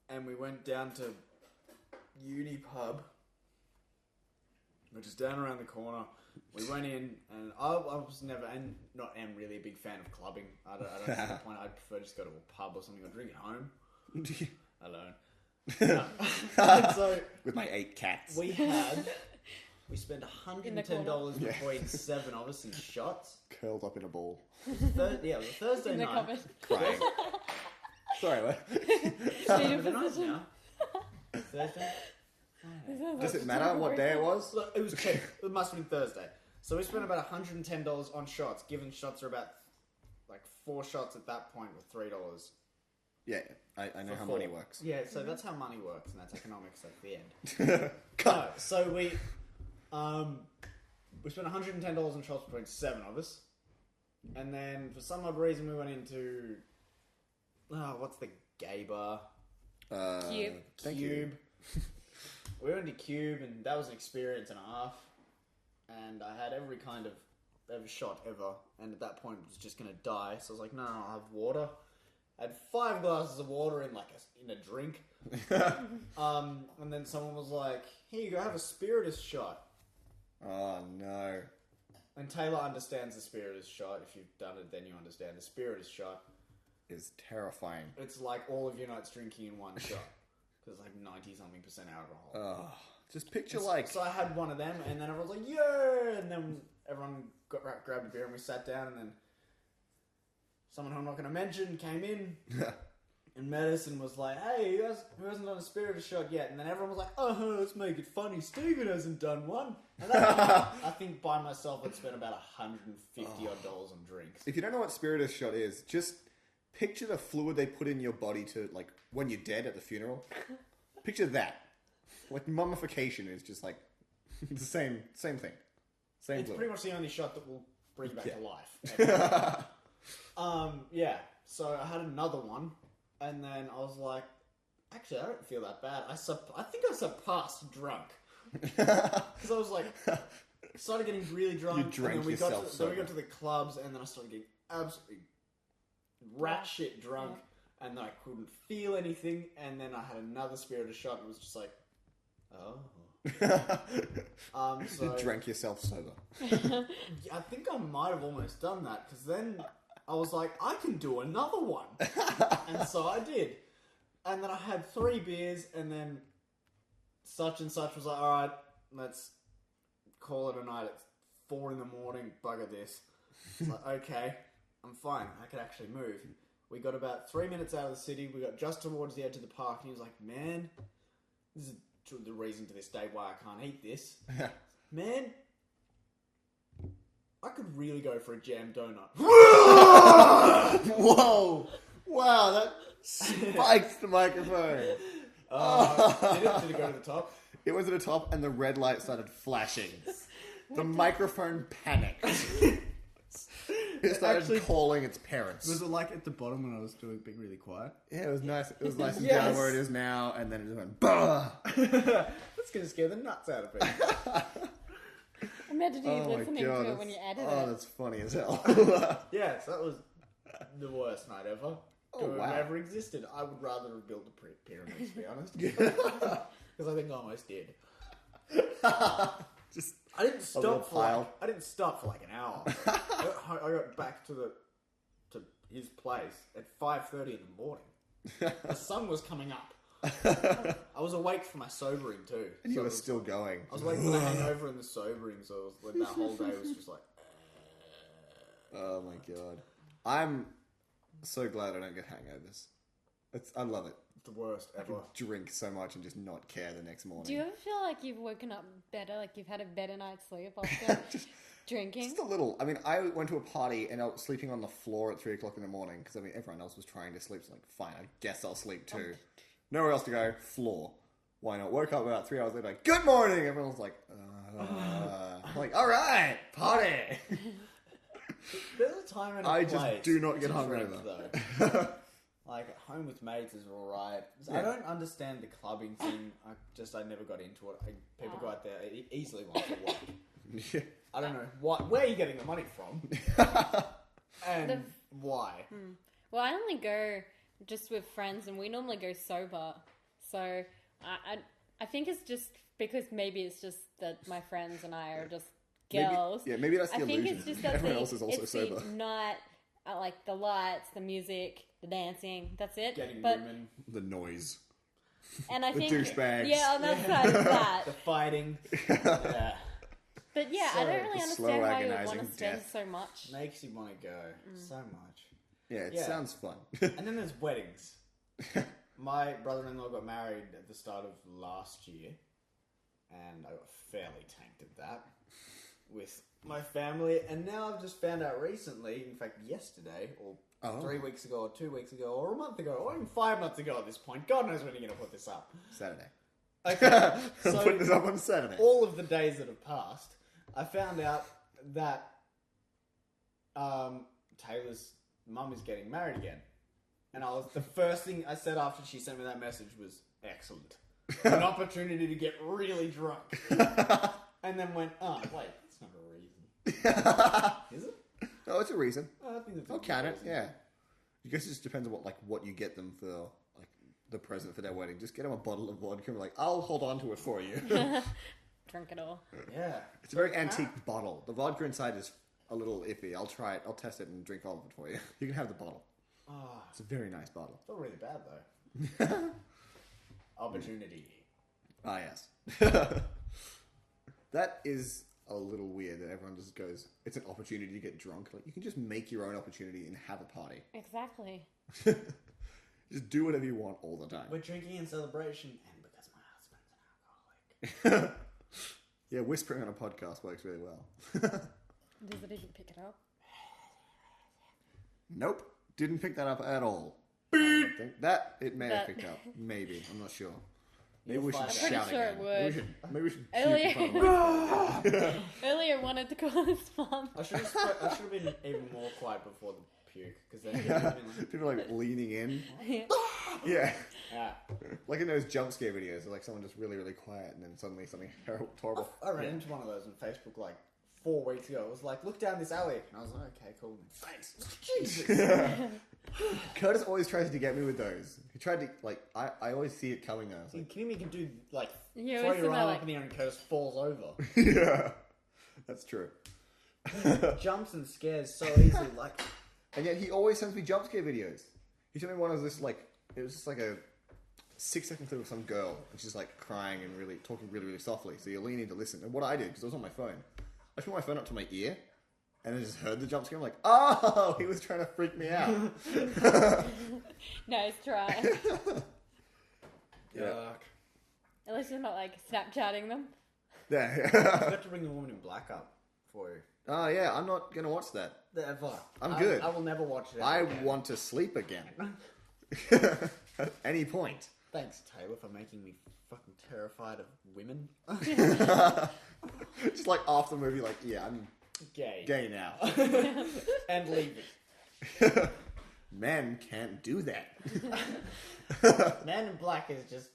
[SPEAKER 2] and we went down to Uni Pub, which is down around the corner. We went in, and I was never, and not am really a big fan of clubbing. I don't see the point. I'd prefer just go to a pub or something or drink at home alone. And so
[SPEAKER 1] With my 8 cats.
[SPEAKER 2] we spent $110 between 7 of us in shots.
[SPEAKER 1] Curled up in a ball.
[SPEAKER 2] It was a Thursday
[SPEAKER 3] In the
[SPEAKER 2] night.
[SPEAKER 3] cupboard.
[SPEAKER 1] Crying. Sorry, what?
[SPEAKER 3] Fetal
[SPEAKER 2] The night
[SPEAKER 3] position.
[SPEAKER 2] now. Thursday.
[SPEAKER 1] Does it matter what day it was?
[SPEAKER 2] So it was cheap. It must have been Thursday. So we spent about $110 on shots. Given shots are about like 4 shots at that point were $3.
[SPEAKER 1] Yeah, I know
[SPEAKER 2] For
[SPEAKER 1] how
[SPEAKER 2] 4.
[SPEAKER 1] money works.
[SPEAKER 2] Yeah, so that's how money works, and that's economics at the end. No, so we spent $110 on shots between 7 of us, and then for some odd reason we went into what's the gay bar?
[SPEAKER 3] Cube.
[SPEAKER 1] Thank you.
[SPEAKER 2] We went to Cube, and that was an experience and a half. And I had every kind of shot ever, and at that point I was just gonna die. So I was like, no, I'll have water. I had 5 glasses of water in a drink. And then someone was like, here you go, have a spiritus shot.
[SPEAKER 1] Oh no.
[SPEAKER 2] And Taylor understands the spiritus shot. If you've done it, then you understand the spiritus shot.
[SPEAKER 1] Is terrifying.
[SPEAKER 2] It's like all of your nights drinking in one shot. Because it's like 90-something% alcohol.
[SPEAKER 1] Just picture
[SPEAKER 2] So I had one of them, and then everyone was like, yeah! And then everyone grabbed a beer, and we sat down, and then someone who I'm not going to mention came in and met us and was like, hey, who hasn't done a spiritus shot yet? And then everyone was like, oh, let's make it funny. Steven hasn't done one. And I think by myself I'd spent about $150 odd on drinks.
[SPEAKER 1] If you don't know what spiritus shot is, just picture the fluid they put in your body to, like, when you're dead at the funeral. Picture that. Like, mummification is just, like, the same thing. Same
[SPEAKER 2] It's
[SPEAKER 1] fluid.
[SPEAKER 2] pretty much the only shot that will bring you back to life. Yeah. So I had another one, and then I was like, actually, I don't feel that bad. I think I surpassed drunk. Because I was like, started getting really drunk.
[SPEAKER 1] You drank
[SPEAKER 2] and then
[SPEAKER 1] yourself
[SPEAKER 2] so we
[SPEAKER 1] sober.
[SPEAKER 2] got to the clubs, and then I started getting absolutely rat shit drunk, and then I couldn't feel anything, and then I had another spiritus shot, and it was just like, oh. So
[SPEAKER 1] You drank yourself sober.
[SPEAKER 2] I think I might have almost done that, because then I was like, I can do another one. And so I did. And then I had 3 beers, and then such and such was like, alright, let's call it a night. It's 4 in the morning, bugger this. It's like, okay, I'm fine. I can actually move. We got about 3 minutes out of the city. We got just towards the edge of the park, and he was like, man, this is the reason to this day why I can't eat this. Man, I could really go for a jam donut.
[SPEAKER 1] Whoa! Wow, that spiked the microphone.
[SPEAKER 2] Did it go to the top?
[SPEAKER 1] It was at the top, and the red light started flashing. The microphone panicked. It started
[SPEAKER 2] Actually-
[SPEAKER 1] calling its parents.
[SPEAKER 2] Was it like at the bottom when I was doing being really quiet?
[SPEAKER 1] Yeah, it was nice. It was nice and
[SPEAKER 2] Yes.
[SPEAKER 1] down where it is now, and then it just went bah.
[SPEAKER 2] That's gonna scare the nuts out of people.
[SPEAKER 3] Imagine you
[SPEAKER 1] Oh my
[SPEAKER 3] listening
[SPEAKER 1] god!
[SPEAKER 3] to it when you edit
[SPEAKER 1] Oh,
[SPEAKER 3] it.
[SPEAKER 1] that's funny as hell.
[SPEAKER 2] Yes, that was the worst night ever.
[SPEAKER 1] Oh,
[SPEAKER 2] to have
[SPEAKER 1] wow.
[SPEAKER 2] ever existed. I would rather have built a pyramid, to be honest. Because I think I almost did.
[SPEAKER 1] Just
[SPEAKER 2] I didn't
[SPEAKER 1] little
[SPEAKER 2] stop
[SPEAKER 1] pile.
[SPEAKER 2] I didn't stop for like an hour. I got back to his place at 5:30 in the morning. The sun was coming up. I was awake for my sobering too.
[SPEAKER 1] and you
[SPEAKER 2] So
[SPEAKER 1] were
[SPEAKER 2] it was-
[SPEAKER 1] still going.
[SPEAKER 2] I was awake for the hangover and the sobering, so it was, like, that whole day was just like.
[SPEAKER 1] Oh my god! I'm so glad I don't get hangovers. I love it.
[SPEAKER 2] The worst
[SPEAKER 1] I
[SPEAKER 2] ever.
[SPEAKER 1] can drink so much and just not care the next morning.
[SPEAKER 3] Do you ever feel like you've woken up better, like you've had a better night's sleep after drinking?
[SPEAKER 1] Just a little. I mean, I went to a party and I was sleeping on the floor at 3 o'clock in the morning because I mean everyone else was trying to sleep. So like, fine, I guess I'll sleep too. Nowhere else to go. Floor. Why not? Woke up about 3 hours later. Like, good morning. Everyone was like, I'm like, all right, party.
[SPEAKER 2] There's a time and a
[SPEAKER 1] I
[SPEAKER 2] place.
[SPEAKER 1] just do not get
[SPEAKER 2] to drink,
[SPEAKER 1] hungover.
[SPEAKER 2] though. Like at home with mates is alright.
[SPEAKER 1] Yeah.
[SPEAKER 2] I don't understand the clubbing thing. I never got into it. People go out there easily once a week.
[SPEAKER 1] Yeah.
[SPEAKER 2] I don't know where are you getting the money from, and why.
[SPEAKER 3] Well, I only go just with friends, and we normally go sober. So I think it's just because maybe it's just that my friends and I are just girls.
[SPEAKER 1] Maybe that's the
[SPEAKER 3] I think
[SPEAKER 1] illusion.
[SPEAKER 3] it's just that
[SPEAKER 1] Everyone else is also
[SPEAKER 3] it's
[SPEAKER 1] sober.
[SPEAKER 3] the night, like the lights, the music, the dancing. That's it.
[SPEAKER 2] Getting
[SPEAKER 3] but
[SPEAKER 2] women,
[SPEAKER 1] The noise.
[SPEAKER 3] and I
[SPEAKER 1] The
[SPEAKER 3] think
[SPEAKER 1] douchebags.
[SPEAKER 3] yeah, on that side of that.
[SPEAKER 2] the fighting, yeah,
[SPEAKER 3] But yeah, I don't really
[SPEAKER 1] the
[SPEAKER 3] understand
[SPEAKER 1] slow,
[SPEAKER 3] why you would want
[SPEAKER 1] agonizing
[SPEAKER 3] to spend
[SPEAKER 1] death.
[SPEAKER 3] so much.
[SPEAKER 2] makes you want to go so much.
[SPEAKER 1] Yeah, it
[SPEAKER 2] Yeah.
[SPEAKER 1] sounds fun.
[SPEAKER 2] And then there's weddings. My brother-in-law got married at the start of last year, and I got fairly tanked at that with my family. And now I've just found out recently, in fact yesterday or 3 weeks ago, or 2 weeks ago, or a month ago, or even 5 months ago at this point. God knows when you're going to put this up.
[SPEAKER 1] Saturday.
[SPEAKER 2] Okay,
[SPEAKER 1] I'm
[SPEAKER 2] so
[SPEAKER 1] putting this up on Saturday.
[SPEAKER 2] all of the days that have passed, I found out that Taylor's mum is getting married again. And the first thing I said after she sent me that message was, excellent. An opportunity to get really drunk. And then went, oh, wait, that's not a reason. Is it?
[SPEAKER 1] No, it's a reason.
[SPEAKER 2] I think that's
[SPEAKER 1] I'll count it, yeah. I guess it just depends on what you get them for like the present for their wedding. Just get them a bottle of vodka and be like, I'll hold on to it for you.
[SPEAKER 3] Drink it all.
[SPEAKER 2] Yeah.
[SPEAKER 1] It's a very antique bottle. The vodka inside is a little iffy. I'll try it. I'll test it and drink all of it for you. You can have the bottle.
[SPEAKER 2] Oh,
[SPEAKER 1] It's a very nice bottle.
[SPEAKER 2] it's not really bad, though. Opportunity.
[SPEAKER 1] Ah, yes. That is a little weird that everyone just goes, it's an opportunity to get drunk. Like, you can just make your own opportunity and have a party.
[SPEAKER 3] Exactly.
[SPEAKER 1] Just do whatever you want all the time.
[SPEAKER 2] We're drinking in celebration, and because my husband's an alcoholic.
[SPEAKER 1] Yeah, whispering on a podcast works really well.
[SPEAKER 3] Does it even pick it up?
[SPEAKER 1] Nope. Didn't pick that up at all. I don't think that it may have picked up. Maybe. I'm not sure. Maybe we should
[SPEAKER 2] I'm
[SPEAKER 1] shout
[SPEAKER 3] pretty sure
[SPEAKER 1] again.
[SPEAKER 3] it would.
[SPEAKER 1] Maybe we should
[SPEAKER 3] Earlier.
[SPEAKER 1] puke in front of the
[SPEAKER 3] Earlier wanted to call his mum.
[SPEAKER 2] I should have been even more quiet before the puke, because then it would have been like,
[SPEAKER 1] people like leaning in.
[SPEAKER 3] Yeah.
[SPEAKER 1] Yeah.
[SPEAKER 2] yeah.
[SPEAKER 1] Like in those jump scare videos, like someone just really, really quiet and then suddenly something horrible.
[SPEAKER 2] I ran into one of those on Facebook like 4 weeks ago. It was like, look down this alley. And I was like, okay, cool. Thanks. Jesus.
[SPEAKER 1] Curtis always tries to get me with those. He tried to, like, I always see it coming now. It's
[SPEAKER 2] You
[SPEAKER 1] like,
[SPEAKER 2] kidding me? You can do, like,
[SPEAKER 3] Yeah,
[SPEAKER 2] throw
[SPEAKER 3] we
[SPEAKER 2] your
[SPEAKER 3] said
[SPEAKER 2] arm
[SPEAKER 3] that,
[SPEAKER 2] up in the air and Curtis falls over.
[SPEAKER 1] yeah. That's true.
[SPEAKER 2] Jumps and scares so easily. Like,
[SPEAKER 1] And yet he always sends me jump scare videos. He sent me one of this, like, it was just like a 6-second clip of some girl, and she's like crying and really talking really, really softly. So you lean in to listen. And what I did, because I was on my phone, I put my phone up to my ear, and I just heard the jump scare. I'm like, oh, he was trying to freak me out.
[SPEAKER 3] Nice try.
[SPEAKER 1] Yeah.
[SPEAKER 2] yuck.
[SPEAKER 3] At least you're not like Snapchatting them.
[SPEAKER 1] Yeah.
[SPEAKER 2] I got to bring the Woman in Black up for you.
[SPEAKER 1] Oh, yeah, I'm not going to watch that.
[SPEAKER 2] Ever.
[SPEAKER 1] I'm good.
[SPEAKER 2] I will never watch it.
[SPEAKER 1] I
[SPEAKER 2] again.
[SPEAKER 1] want to sleep again. At any point.
[SPEAKER 2] Thanks, Taylor, for making me fucking terrified of women.
[SPEAKER 1] Just like after the movie, like, yeah, I'm
[SPEAKER 2] Gay.
[SPEAKER 1] gay now.
[SPEAKER 2] And leaving.
[SPEAKER 1] Men can't do that.
[SPEAKER 2] Man in Black is just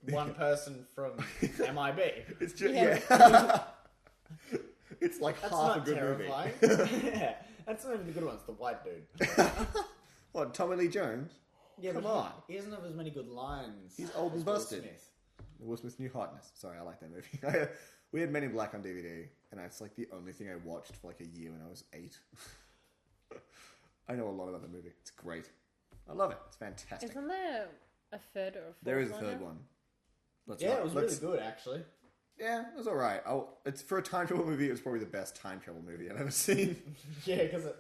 [SPEAKER 2] one person from MIB.
[SPEAKER 1] It's just,
[SPEAKER 3] Yeah.
[SPEAKER 1] yeah. It's like
[SPEAKER 2] That's
[SPEAKER 1] half a
[SPEAKER 2] not
[SPEAKER 1] good
[SPEAKER 2] terrifying.
[SPEAKER 1] movie.
[SPEAKER 2] Yeah, that's not even the good ones. The white dude.
[SPEAKER 1] What, Tommy Lee Jones?
[SPEAKER 2] Yeah,
[SPEAKER 1] Come
[SPEAKER 2] but
[SPEAKER 1] on.
[SPEAKER 2] he doesn't have as many good lines.
[SPEAKER 1] He's old and
[SPEAKER 2] as Will
[SPEAKER 1] busted.
[SPEAKER 2] Smith.
[SPEAKER 1] Will Smith's New Hotness. Sorry, I like that movie. We had Men in Black on DVD, and it's like the only thing I watched for like a year when I was 8. I know a lot about the movie. It's great. I love it. It's fantastic.
[SPEAKER 3] Isn't there a third or a fourth?
[SPEAKER 1] There is a
[SPEAKER 3] one
[SPEAKER 1] third
[SPEAKER 3] now?
[SPEAKER 1] one.
[SPEAKER 2] Yeah, it was really good, actually.
[SPEAKER 1] Yeah, it was alright. It's for a time travel movie. It was probably the best time travel movie I've ever seen.
[SPEAKER 2] Yeah, because it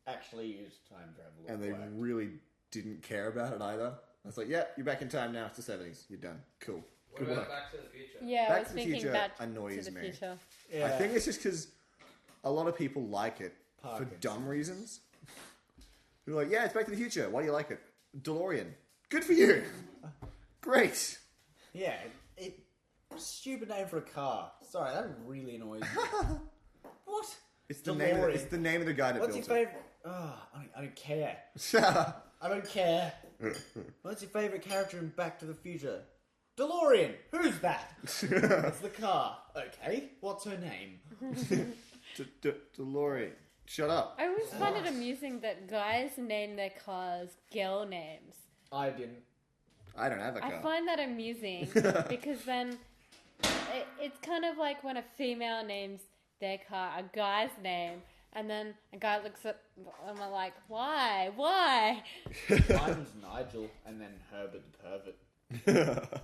[SPEAKER 2] actually used time travel.
[SPEAKER 1] And they really didn't care about it either. I was like, yeah, you're back in time now. It's the 70s. You're done. Cool.
[SPEAKER 4] What
[SPEAKER 1] Good
[SPEAKER 4] about
[SPEAKER 1] work.
[SPEAKER 4] Back to the Future?
[SPEAKER 3] Yeah,
[SPEAKER 1] Back
[SPEAKER 3] I was
[SPEAKER 1] to the
[SPEAKER 3] thinking
[SPEAKER 1] Future
[SPEAKER 3] Back
[SPEAKER 1] annoys
[SPEAKER 3] to the
[SPEAKER 1] me.
[SPEAKER 3] Future.
[SPEAKER 2] Yeah.
[SPEAKER 1] I think it's just because a lot of people like it for
[SPEAKER 2] Parkinson's.
[SPEAKER 1] dumb reasons. They're like, yeah, it's Back to the Future. Why do you like it? DeLorean. Good for you. Great.
[SPEAKER 2] Yeah, stupid name for a car. Sorry, that really annoys me. What?
[SPEAKER 1] It's the
[SPEAKER 2] DeLorean.
[SPEAKER 1] name of the guy that
[SPEAKER 2] What's your
[SPEAKER 1] built it.
[SPEAKER 2] favorite? Oh, I don't care. I don't care. What's your favorite character in Back to the Future? DeLorean. Who's that? It's the car. Okay. What's her name?
[SPEAKER 1] DeLorean. Shut up.
[SPEAKER 3] I always find it amusing that guys name their cars girl names.
[SPEAKER 2] I didn't.
[SPEAKER 1] I don't have a car.
[SPEAKER 3] I find that amusing because then it's kind of like when a female names their car a guy's name, and then a guy looks at them and like, why?
[SPEAKER 2] Mine was Nigel, and then Herbert the pervert.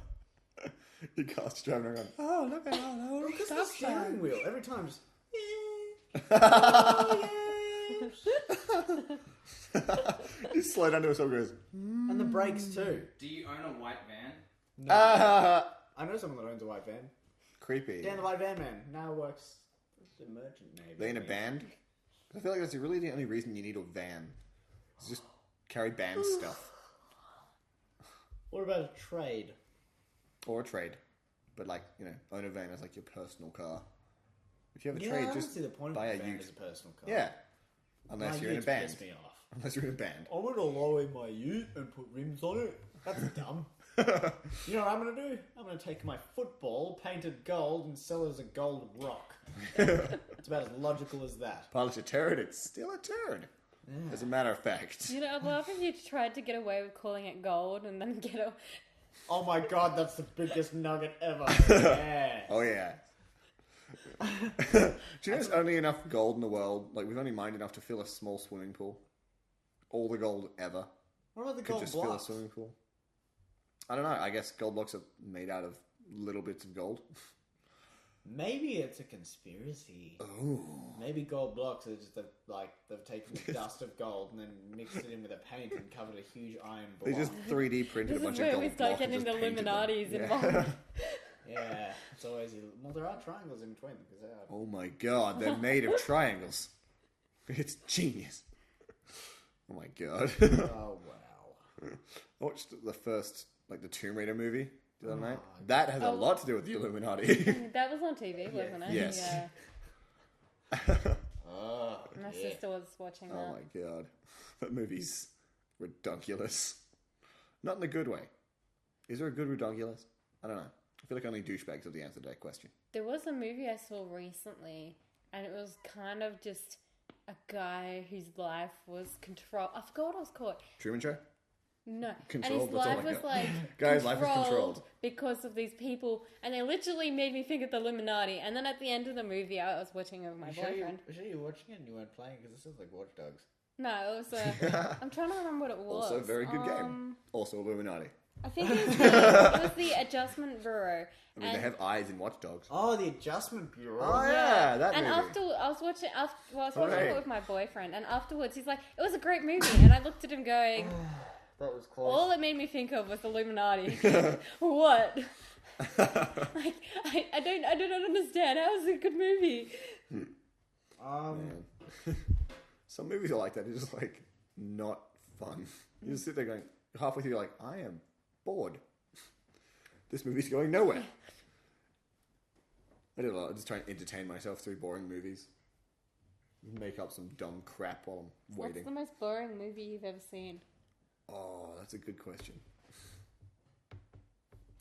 [SPEAKER 1] Your car's driving around. Oh, look at all those
[SPEAKER 2] Because the
[SPEAKER 1] stop
[SPEAKER 2] steering
[SPEAKER 1] signs.
[SPEAKER 2] wheel every time just.
[SPEAKER 1] You slow down to a song goes.
[SPEAKER 2] And the brakes too.
[SPEAKER 4] Do you own a white van?
[SPEAKER 2] No.
[SPEAKER 1] Ah,
[SPEAKER 2] I know someone that owns a white van.
[SPEAKER 1] creepy.
[SPEAKER 2] Dan the White Van Man now works as a merchant navy.
[SPEAKER 1] They in a band? I feel like that's really the only reason you need a van. It's just carry band stuff.
[SPEAKER 2] What about a trade?
[SPEAKER 1] Or a trade. But like, own a van as like your personal car. If you have a
[SPEAKER 2] I
[SPEAKER 1] trade,
[SPEAKER 2] don't
[SPEAKER 1] just
[SPEAKER 2] see the point
[SPEAKER 1] buy
[SPEAKER 2] of
[SPEAKER 1] a
[SPEAKER 2] a van
[SPEAKER 1] ute.
[SPEAKER 2] as a personal car.
[SPEAKER 1] Yeah. Unless
[SPEAKER 2] My
[SPEAKER 1] you're in a
[SPEAKER 2] utes
[SPEAKER 1] band.
[SPEAKER 2] piss me off.
[SPEAKER 1] Unless you're in a band.
[SPEAKER 2] I'm gonna lower my ute and put rims on it. That's dumb. You know what I'm gonna do? I'm gonna take my football, painted gold, and sell it as a gold rock. It's about as logical as that.
[SPEAKER 1] Polish a turd, it's still a turd. Yeah. As a matter of fact.
[SPEAKER 3] You know, I'd love if you tried to get away with calling it gold and then get a...
[SPEAKER 2] Oh my god, that's the biggest nugget ever. Yeah.
[SPEAKER 1] Oh yeah. Do you know there's only enough gold in the world? Like, we've only mined enough to fill a small swimming pool. All the gold ever.
[SPEAKER 2] What about the
[SPEAKER 1] Could
[SPEAKER 2] gold
[SPEAKER 1] just
[SPEAKER 2] blocks?
[SPEAKER 1] fill a swimming pool. I don't know. I guess gold blocks are made out of little bits of gold.
[SPEAKER 2] Maybe it's a conspiracy.
[SPEAKER 1] Oh.
[SPEAKER 2] Maybe gold blocks are just they've taken the dust of gold and then mixed it in with a paint and covered a huge iron block.
[SPEAKER 1] They just 3D printed
[SPEAKER 3] This
[SPEAKER 1] a bunch
[SPEAKER 3] is
[SPEAKER 1] of
[SPEAKER 3] where
[SPEAKER 1] gold
[SPEAKER 3] we start
[SPEAKER 1] blocks and
[SPEAKER 3] getting the
[SPEAKER 1] just painted them.
[SPEAKER 3] Illuminati's
[SPEAKER 1] Yeah.
[SPEAKER 3] involved.
[SPEAKER 2] Yeah, it's always well. There are triangles in between because they are.
[SPEAKER 1] Oh my god, they're made of triangles. It's genius. Oh my god.
[SPEAKER 2] Oh wow.
[SPEAKER 1] I watched the first, the Tomb Raider movie the other night. That has a lot to do with the Illuminati.
[SPEAKER 3] That was on TV, wasn't it?
[SPEAKER 1] Yes.
[SPEAKER 3] Yeah.
[SPEAKER 2] Oh,
[SPEAKER 3] My
[SPEAKER 2] yeah.
[SPEAKER 3] sister was watching that.
[SPEAKER 1] Oh my god. That movie's redonkulous. Not in a good way. Is there a good redonkulous? I don't know. I feel like only douchebags have the answer to that question.
[SPEAKER 3] There was a movie I saw recently, and it was kind of just a guy whose life was controlled. I forgot what it was called.
[SPEAKER 1] Truman Show?
[SPEAKER 3] No.
[SPEAKER 1] Controlled,
[SPEAKER 3] and his
[SPEAKER 1] that's all
[SPEAKER 3] life
[SPEAKER 1] I
[SPEAKER 3] was
[SPEAKER 1] got.
[SPEAKER 3] like
[SPEAKER 1] Guy's life was controlled.
[SPEAKER 3] because of these people, and they literally made me think of the Illuminati. And then at the end of the movie, I was watching it with my boyfriend.
[SPEAKER 2] I'm sure you were watching it and you weren't playing because it sounds like Watch Dogs.
[SPEAKER 3] No, it was. I'm trying to remember what it was.
[SPEAKER 1] Also a very good game. Also Illuminati.
[SPEAKER 3] I think it was the Adjustment Bureau.
[SPEAKER 1] I mean, they have eyes in Watch Dogs.
[SPEAKER 2] Oh, the Adjustment Bureau.
[SPEAKER 1] Oh, yeah, that
[SPEAKER 3] and
[SPEAKER 1] movie.
[SPEAKER 3] after I was watching
[SPEAKER 1] Hooray.
[SPEAKER 3] it with my boyfriend, and afterwards he's like, "It was a great movie," and I looked at him going,
[SPEAKER 2] That was close.
[SPEAKER 3] "All it made me think of was Illuminati." What? I don't understand. How is it a good movie?
[SPEAKER 1] Man. Some movies are like that. It's just not fun. You just sit there going, halfway through, you're like, I am bored. This movie's going nowhere. I don't know. I just try and entertain myself through boring movies. Make up some dumb crap while I'm
[SPEAKER 3] What's
[SPEAKER 1] waiting.
[SPEAKER 3] the most boring movie you've ever seen?
[SPEAKER 1] Oh, that's a good question.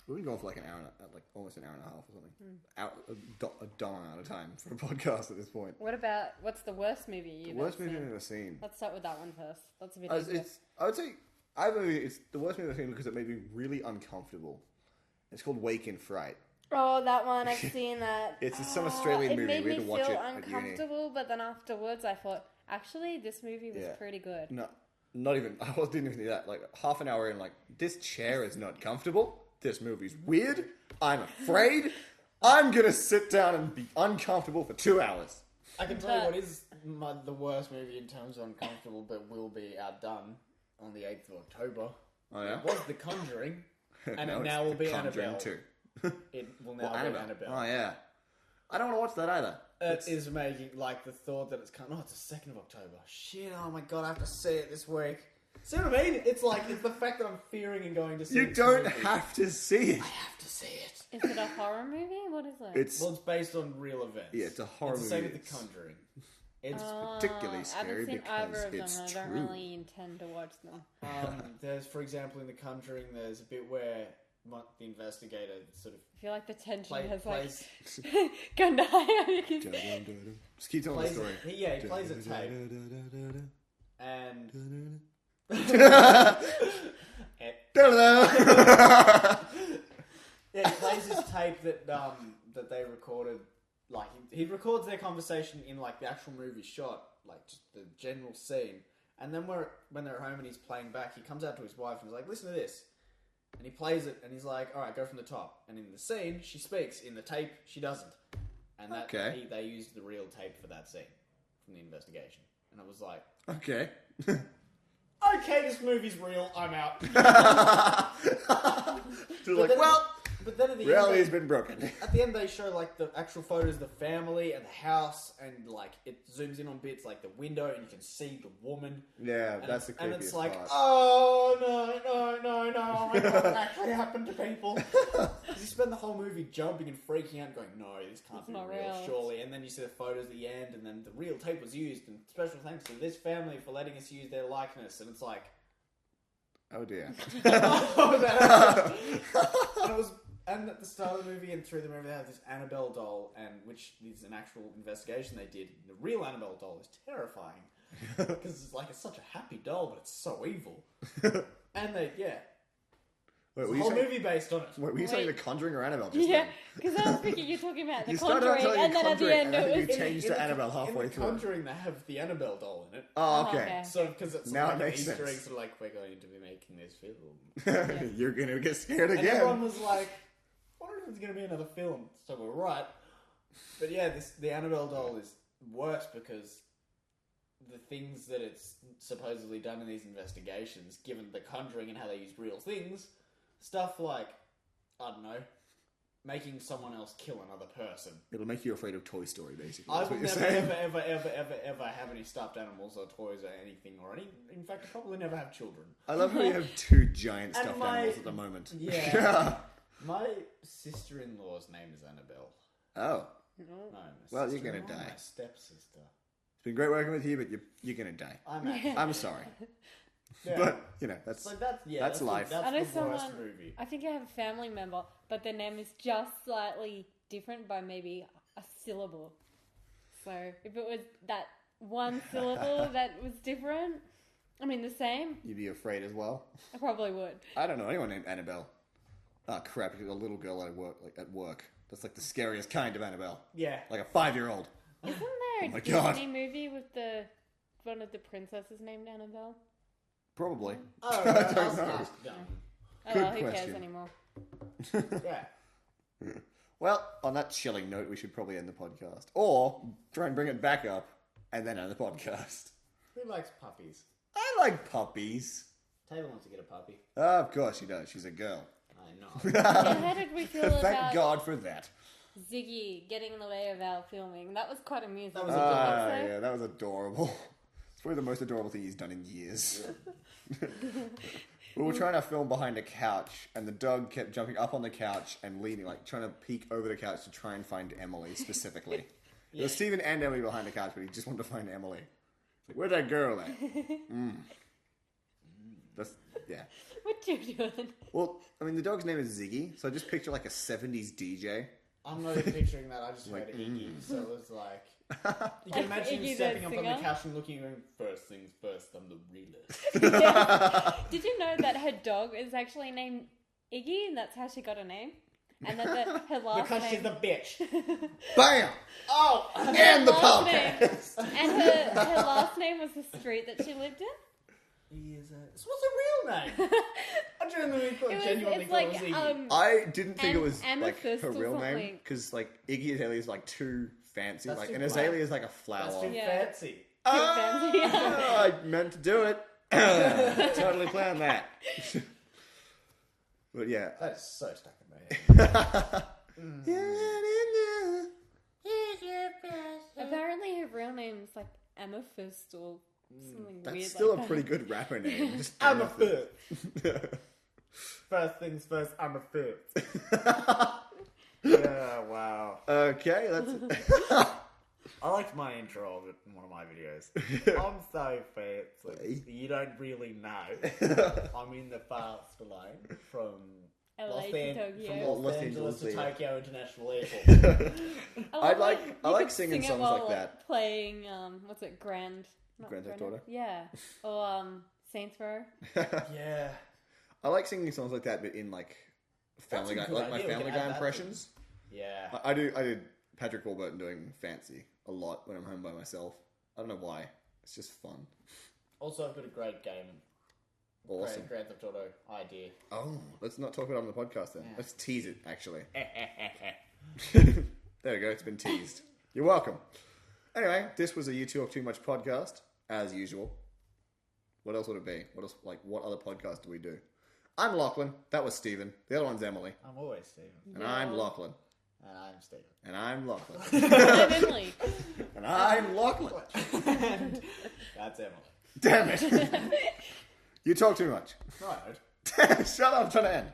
[SPEAKER 1] We've been going for almost an hour and a half or something. A dumb amount of time for a podcast at this point.
[SPEAKER 3] What's the worst movie you've
[SPEAKER 1] Worst
[SPEAKER 3] ever
[SPEAKER 1] movie
[SPEAKER 3] seen?
[SPEAKER 1] I've ever seen.
[SPEAKER 3] Let's start with that one first. That's a bit easier.
[SPEAKER 1] I would say it's the worst movie I've seen because it made me really uncomfortable. It's called Wake in Fright.
[SPEAKER 3] Oh, that one, I've seen that.
[SPEAKER 1] It's some Australian movie.
[SPEAKER 3] It made
[SPEAKER 1] We
[SPEAKER 3] me
[SPEAKER 1] had to watch
[SPEAKER 3] feel
[SPEAKER 1] it at uni.
[SPEAKER 3] uncomfortable, but then afterwards I thought, actually, this movie was
[SPEAKER 1] Yeah.
[SPEAKER 3] pretty good.
[SPEAKER 1] No, not even. I didn't even do that. Half an hour in, this chair is not comfortable. This movie's weird. I'm afraid. I'm gonna sit down and be uncomfortable for 2 hours.
[SPEAKER 2] I can tell you what is the worst movie in terms of uncomfortable, but will be outdone on the 8th of October.
[SPEAKER 1] Oh yeah.
[SPEAKER 2] It was The Conjuring, and
[SPEAKER 1] No,
[SPEAKER 2] it
[SPEAKER 1] it's
[SPEAKER 2] now will
[SPEAKER 1] The
[SPEAKER 2] be
[SPEAKER 1] Conjuring
[SPEAKER 2] Annabelle.
[SPEAKER 1] 2.
[SPEAKER 2] It will now be Annabelle.
[SPEAKER 1] Oh yeah. I don't want to watch that either.
[SPEAKER 2] It is making, the thought that it's coming. Oh, it's the 2nd of October. Shit, oh my god, I have to see it this week. See what I mean? It's it's the fact that I'm fearing and going to see it.
[SPEAKER 1] You don't have to see it.
[SPEAKER 2] I have to see it.
[SPEAKER 3] Is it a horror movie? What is it?
[SPEAKER 1] It's
[SPEAKER 2] Well, it's based on real events.
[SPEAKER 1] Yeah, it's a horror
[SPEAKER 2] It's the same
[SPEAKER 1] movie.
[SPEAKER 2] with The Conjuring. It's
[SPEAKER 1] particularly
[SPEAKER 3] I
[SPEAKER 1] scary
[SPEAKER 3] haven't seen either
[SPEAKER 1] because
[SPEAKER 3] of them,
[SPEAKER 1] it's
[SPEAKER 3] and I
[SPEAKER 1] true.
[SPEAKER 3] don't really intend to watch them.
[SPEAKER 2] There's, for example, in The Conjuring, there's a bit where the investigator sort of
[SPEAKER 3] I feel like the tension has
[SPEAKER 2] plays
[SPEAKER 3] gone to high.
[SPEAKER 1] Just keep telling the story.
[SPEAKER 2] he plays a tape and yeah, he plays his tape that they recorded. He records their conversation in the actual movie shot, just the general scene. And then when they're at home and he's playing back, he comes out to his wife and he's like, "Listen to this." And he plays it and he's like, "All right, go from the top." And in the scene, she speaks. In the tape, she doesn't. And they used the real tape for that scene from the investigation. And I was like,
[SPEAKER 1] Okay.
[SPEAKER 2] okay, this movie's real. I'm out.
[SPEAKER 1] So well,
[SPEAKER 2] But then at the
[SPEAKER 1] Reality's
[SPEAKER 2] end,
[SPEAKER 1] been broken.
[SPEAKER 2] at the end they show like the actual photos of the family and the house, and like it zooms in on bits like the window, and you can see the woman.
[SPEAKER 1] Yeah,
[SPEAKER 2] And
[SPEAKER 1] that's the
[SPEAKER 2] it's, and
[SPEAKER 1] creepiest
[SPEAKER 2] it's like,
[SPEAKER 1] part.
[SPEAKER 2] oh no, it doesn't actually happen to people. 'Cause you spend the whole movie jumping and freaking out, and going, no, this can't
[SPEAKER 3] It's
[SPEAKER 2] be
[SPEAKER 3] not
[SPEAKER 2] real,
[SPEAKER 3] real.
[SPEAKER 2] surely. And then you see the photos at the end, and then the real tape was used, and special thanks to this family for letting us use their likeness. And it's like,
[SPEAKER 1] Oh dear.
[SPEAKER 2] oh, that and it was. And at the start of the movie and through the movie, they have this Annabelle doll, and which is an actual investigation they did. The real Annabelle doll is terrifying because it's such a happy doll, but it's so evil. And they,
[SPEAKER 1] Wait,
[SPEAKER 2] the whole movie based on it.
[SPEAKER 1] Wait, were you saying
[SPEAKER 3] Wait.
[SPEAKER 1] The Conjuring or Annabelle just
[SPEAKER 3] Yeah,
[SPEAKER 1] then?
[SPEAKER 3] because I was thinking you're talking about The
[SPEAKER 1] You started out
[SPEAKER 3] Conjuring,
[SPEAKER 1] telling
[SPEAKER 3] and then at the
[SPEAKER 1] Conjuring,
[SPEAKER 3] end
[SPEAKER 1] and I
[SPEAKER 3] it
[SPEAKER 1] think
[SPEAKER 3] was...
[SPEAKER 1] you changed to Annabelle halfway
[SPEAKER 2] in the
[SPEAKER 1] through.
[SPEAKER 2] Conjuring, they have the Annabelle doll in it.
[SPEAKER 1] Oh,
[SPEAKER 3] Oh,
[SPEAKER 1] okay.
[SPEAKER 3] okay.
[SPEAKER 2] So because it's
[SPEAKER 1] Now
[SPEAKER 2] like
[SPEAKER 1] it
[SPEAKER 2] an
[SPEAKER 1] makes
[SPEAKER 2] Easter
[SPEAKER 1] sense.
[SPEAKER 2] egg, sort of like we're going to be making this film.
[SPEAKER 1] You're gonna get scared
[SPEAKER 2] And everyone
[SPEAKER 1] again.
[SPEAKER 2] was like, I wonder if there's going to be another film. So we're right. But yeah, the Annabelle doll is worse because the things that it's supposedly done in these investigations, given The Conjuring and how they use real things, stuff like, I don't know, making someone else kill another person.
[SPEAKER 1] It'll make you afraid of Toy Story, basically.
[SPEAKER 2] I
[SPEAKER 1] That's
[SPEAKER 2] will
[SPEAKER 1] what you're
[SPEAKER 2] never,
[SPEAKER 1] saying.
[SPEAKER 2] ever have any stuffed animals or toys or anything, in fact, I'll probably never have children.
[SPEAKER 1] I love how you have two giant
[SPEAKER 2] And
[SPEAKER 1] stuffed
[SPEAKER 2] my-
[SPEAKER 1] animals at the moment.
[SPEAKER 2] Yeah. My sister-in-law's name is Annabelle.
[SPEAKER 1] Oh.
[SPEAKER 2] No, my
[SPEAKER 1] Well, you're gonna
[SPEAKER 2] sister-in-law,
[SPEAKER 1] die.
[SPEAKER 2] My stepsister.
[SPEAKER 1] It's been great working with you, but you're gonna die.
[SPEAKER 2] I'm actually,
[SPEAKER 1] I'm sorry.
[SPEAKER 2] yeah.
[SPEAKER 1] But, that's...
[SPEAKER 2] So that's
[SPEAKER 1] that's life.
[SPEAKER 2] That's
[SPEAKER 3] I know
[SPEAKER 2] the worst
[SPEAKER 3] someone-
[SPEAKER 2] movie.
[SPEAKER 3] I think I have a family member, but their name is just slightly different by maybe a syllable. So if it was that one syllable that was different, I mean the same,
[SPEAKER 1] You'd be afraid as well.
[SPEAKER 3] I probably would.
[SPEAKER 1] I don't know anyone named Annabelle. Oh, crap. A little girl at work. That's like the scariest kind of Annabelle.
[SPEAKER 2] Yeah.
[SPEAKER 1] Like a 5-year-old.
[SPEAKER 3] Isn't there
[SPEAKER 1] Oh my
[SPEAKER 3] a
[SPEAKER 1] God.
[SPEAKER 3] Disney movie with one of the princesses named Annabelle?
[SPEAKER 1] Probably.
[SPEAKER 2] Oh,
[SPEAKER 1] I
[SPEAKER 2] that's
[SPEAKER 1] don't know.
[SPEAKER 2] dumb.
[SPEAKER 3] Oh
[SPEAKER 1] Good
[SPEAKER 3] well, who
[SPEAKER 1] question.
[SPEAKER 3] cares anymore?
[SPEAKER 2] Yeah.
[SPEAKER 1] Well, on that chilling note, we should probably end the podcast. Or try and bring it back up and then end the podcast.
[SPEAKER 2] Who likes puppies?
[SPEAKER 1] I like puppies.
[SPEAKER 2] Taylor wants to get a puppy.
[SPEAKER 1] Of course she does. She's a girl.
[SPEAKER 2] I know.
[SPEAKER 3] And how did we feel
[SPEAKER 1] Thank
[SPEAKER 3] about
[SPEAKER 1] God for that.
[SPEAKER 3] Ziggy getting in the way of our filming? That was quite amusing.
[SPEAKER 2] That was
[SPEAKER 3] Did you
[SPEAKER 2] adorable.
[SPEAKER 3] think so?
[SPEAKER 1] Yeah, that was adorable. It's probably the most adorable thing he's done in years. We were trying to film behind a couch, and the dog kept jumping up on the couch and leaning, like trying to peek over the couch to try and find Emily specifically. There was Stephen and Emily behind the couch, but he just wanted to find Emily. It's like, where'd that girl at? That's, yeah.
[SPEAKER 3] What you doing?
[SPEAKER 1] Well, I mean, the dog's name is Ziggy, so I just picture like a 70s DJ.
[SPEAKER 2] I'm not even picturing that. I just heard
[SPEAKER 1] Like,
[SPEAKER 2] Iggy, so it was like... You can
[SPEAKER 3] Like
[SPEAKER 2] imagine
[SPEAKER 3] Iggy
[SPEAKER 2] him
[SPEAKER 3] the
[SPEAKER 2] stepping up on the
[SPEAKER 3] singer?
[SPEAKER 2] couch and looking and going, first things first, I'm the realist.
[SPEAKER 3] Did you know that her dog is actually named Iggy, and that's how she got her name? And that her last
[SPEAKER 2] Because she's
[SPEAKER 3] name...
[SPEAKER 2] the bitch.
[SPEAKER 1] Bam!
[SPEAKER 2] Oh!
[SPEAKER 1] And the
[SPEAKER 3] last name-
[SPEAKER 1] podcast!
[SPEAKER 3] And her last name was the street that she lived in.
[SPEAKER 2] What's her real name? I genuinely
[SPEAKER 3] It's
[SPEAKER 2] thought it
[SPEAKER 3] like,
[SPEAKER 2] was Iggy.
[SPEAKER 1] I didn't think it was like
[SPEAKER 3] Amethyst
[SPEAKER 1] her
[SPEAKER 3] or
[SPEAKER 1] real name
[SPEAKER 3] something.
[SPEAKER 1] because like Iggy Azalea is like too fancy,
[SPEAKER 2] That's
[SPEAKER 1] like
[SPEAKER 2] too
[SPEAKER 1] and
[SPEAKER 2] bland.
[SPEAKER 1] Azalea is like a
[SPEAKER 2] That's
[SPEAKER 1] flower.
[SPEAKER 2] too
[SPEAKER 3] Yeah.
[SPEAKER 2] fancy.
[SPEAKER 3] fancy.
[SPEAKER 1] I meant to do it. Totally planned that. But yeah.
[SPEAKER 2] That is so stuck in my head.
[SPEAKER 3] Apparently her real name is like Amethyst or something
[SPEAKER 1] That's
[SPEAKER 3] weird
[SPEAKER 1] still
[SPEAKER 3] like
[SPEAKER 1] a
[SPEAKER 3] that.
[SPEAKER 1] pretty good rapper name. Just
[SPEAKER 2] I'm a
[SPEAKER 1] Amethyst.
[SPEAKER 2] first. First things first, I'm a first. Yeah, wow.
[SPEAKER 1] Okay, that's
[SPEAKER 2] I liked my intro of it in one of my videos. I'm so fancy. You don't really know. I'm in the fast lane from
[SPEAKER 3] LA to Tokyo.
[SPEAKER 2] Los
[SPEAKER 1] Los
[SPEAKER 2] Angeles to
[SPEAKER 1] Angeles, yeah.
[SPEAKER 2] Tokyo International Airport.
[SPEAKER 1] I like
[SPEAKER 3] you could
[SPEAKER 1] singing
[SPEAKER 3] sing it
[SPEAKER 1] songs
[SPEAKER 3] while
[SPEAKER 1] like that.
[SPEAKER 3] Playing what's it, not
[SPEAKER 1] Grand Theft
[SPEAKER 3] Grand-
[SPEAKER 1] Auto?
[SPEAKER 3] Yeah. Or Saints Row.
[SPEAKER 2] Yeah.
[SPEAKER 1] I like singing songs like that, but in like Family Guy,
[SPEAKER 2] That's a good
[SPEAKER 1] like my
[SPEAKER 2] idea. We
[SPEAKER 1] Family
[SPEAKER 2] can
[SPEAKER 1] Guy
[SPEAKER 2] add that
[SPEAKER 1] impressions.
[SPEAKER 2] Yeah.
[SPEAKER 1] I did Patrick Warburton doing Fancy a lot when I'm home by myself. I don't know why. It's just fun.
[SPEAKER 2] Also, I've got a great game.
[SPEAKER 1] Awesome.
[SPEAKER 2] Great Grand Theft Auto idea.
[SPEAKER 1] Oh, let's not talk about it on the podcast then.
[SPEAKER 2] Yeah.
[SPEAKER 1] Let's tease it, actually. There we go. It's been teased. You're welcome. Anyway, this was a You Talk Too Much podcast, as usual. What else would it be? What else? Like, what other podcast do we do? I'm Lachlan. That was Stephen. The other one's Emily.
[SPEAKER 2] I'm always Stephen.
[SPEAKER 1] And I'm Lachlan.
[SPEAKER 2] And I'm Stephen.
[SPEAKER 1] And I'm Lachlan.
[SPEAKER 3] I'm Emily.
[SPEAKER 1] And I'm Lachlan.
[SPEAKER 2] And that's Emily.
[SPEAKER 1] Damn it. You talk too much.
[SPEAKER 2] No, I don't.
[SPEAKER 1] Shut up, I'm trying to end.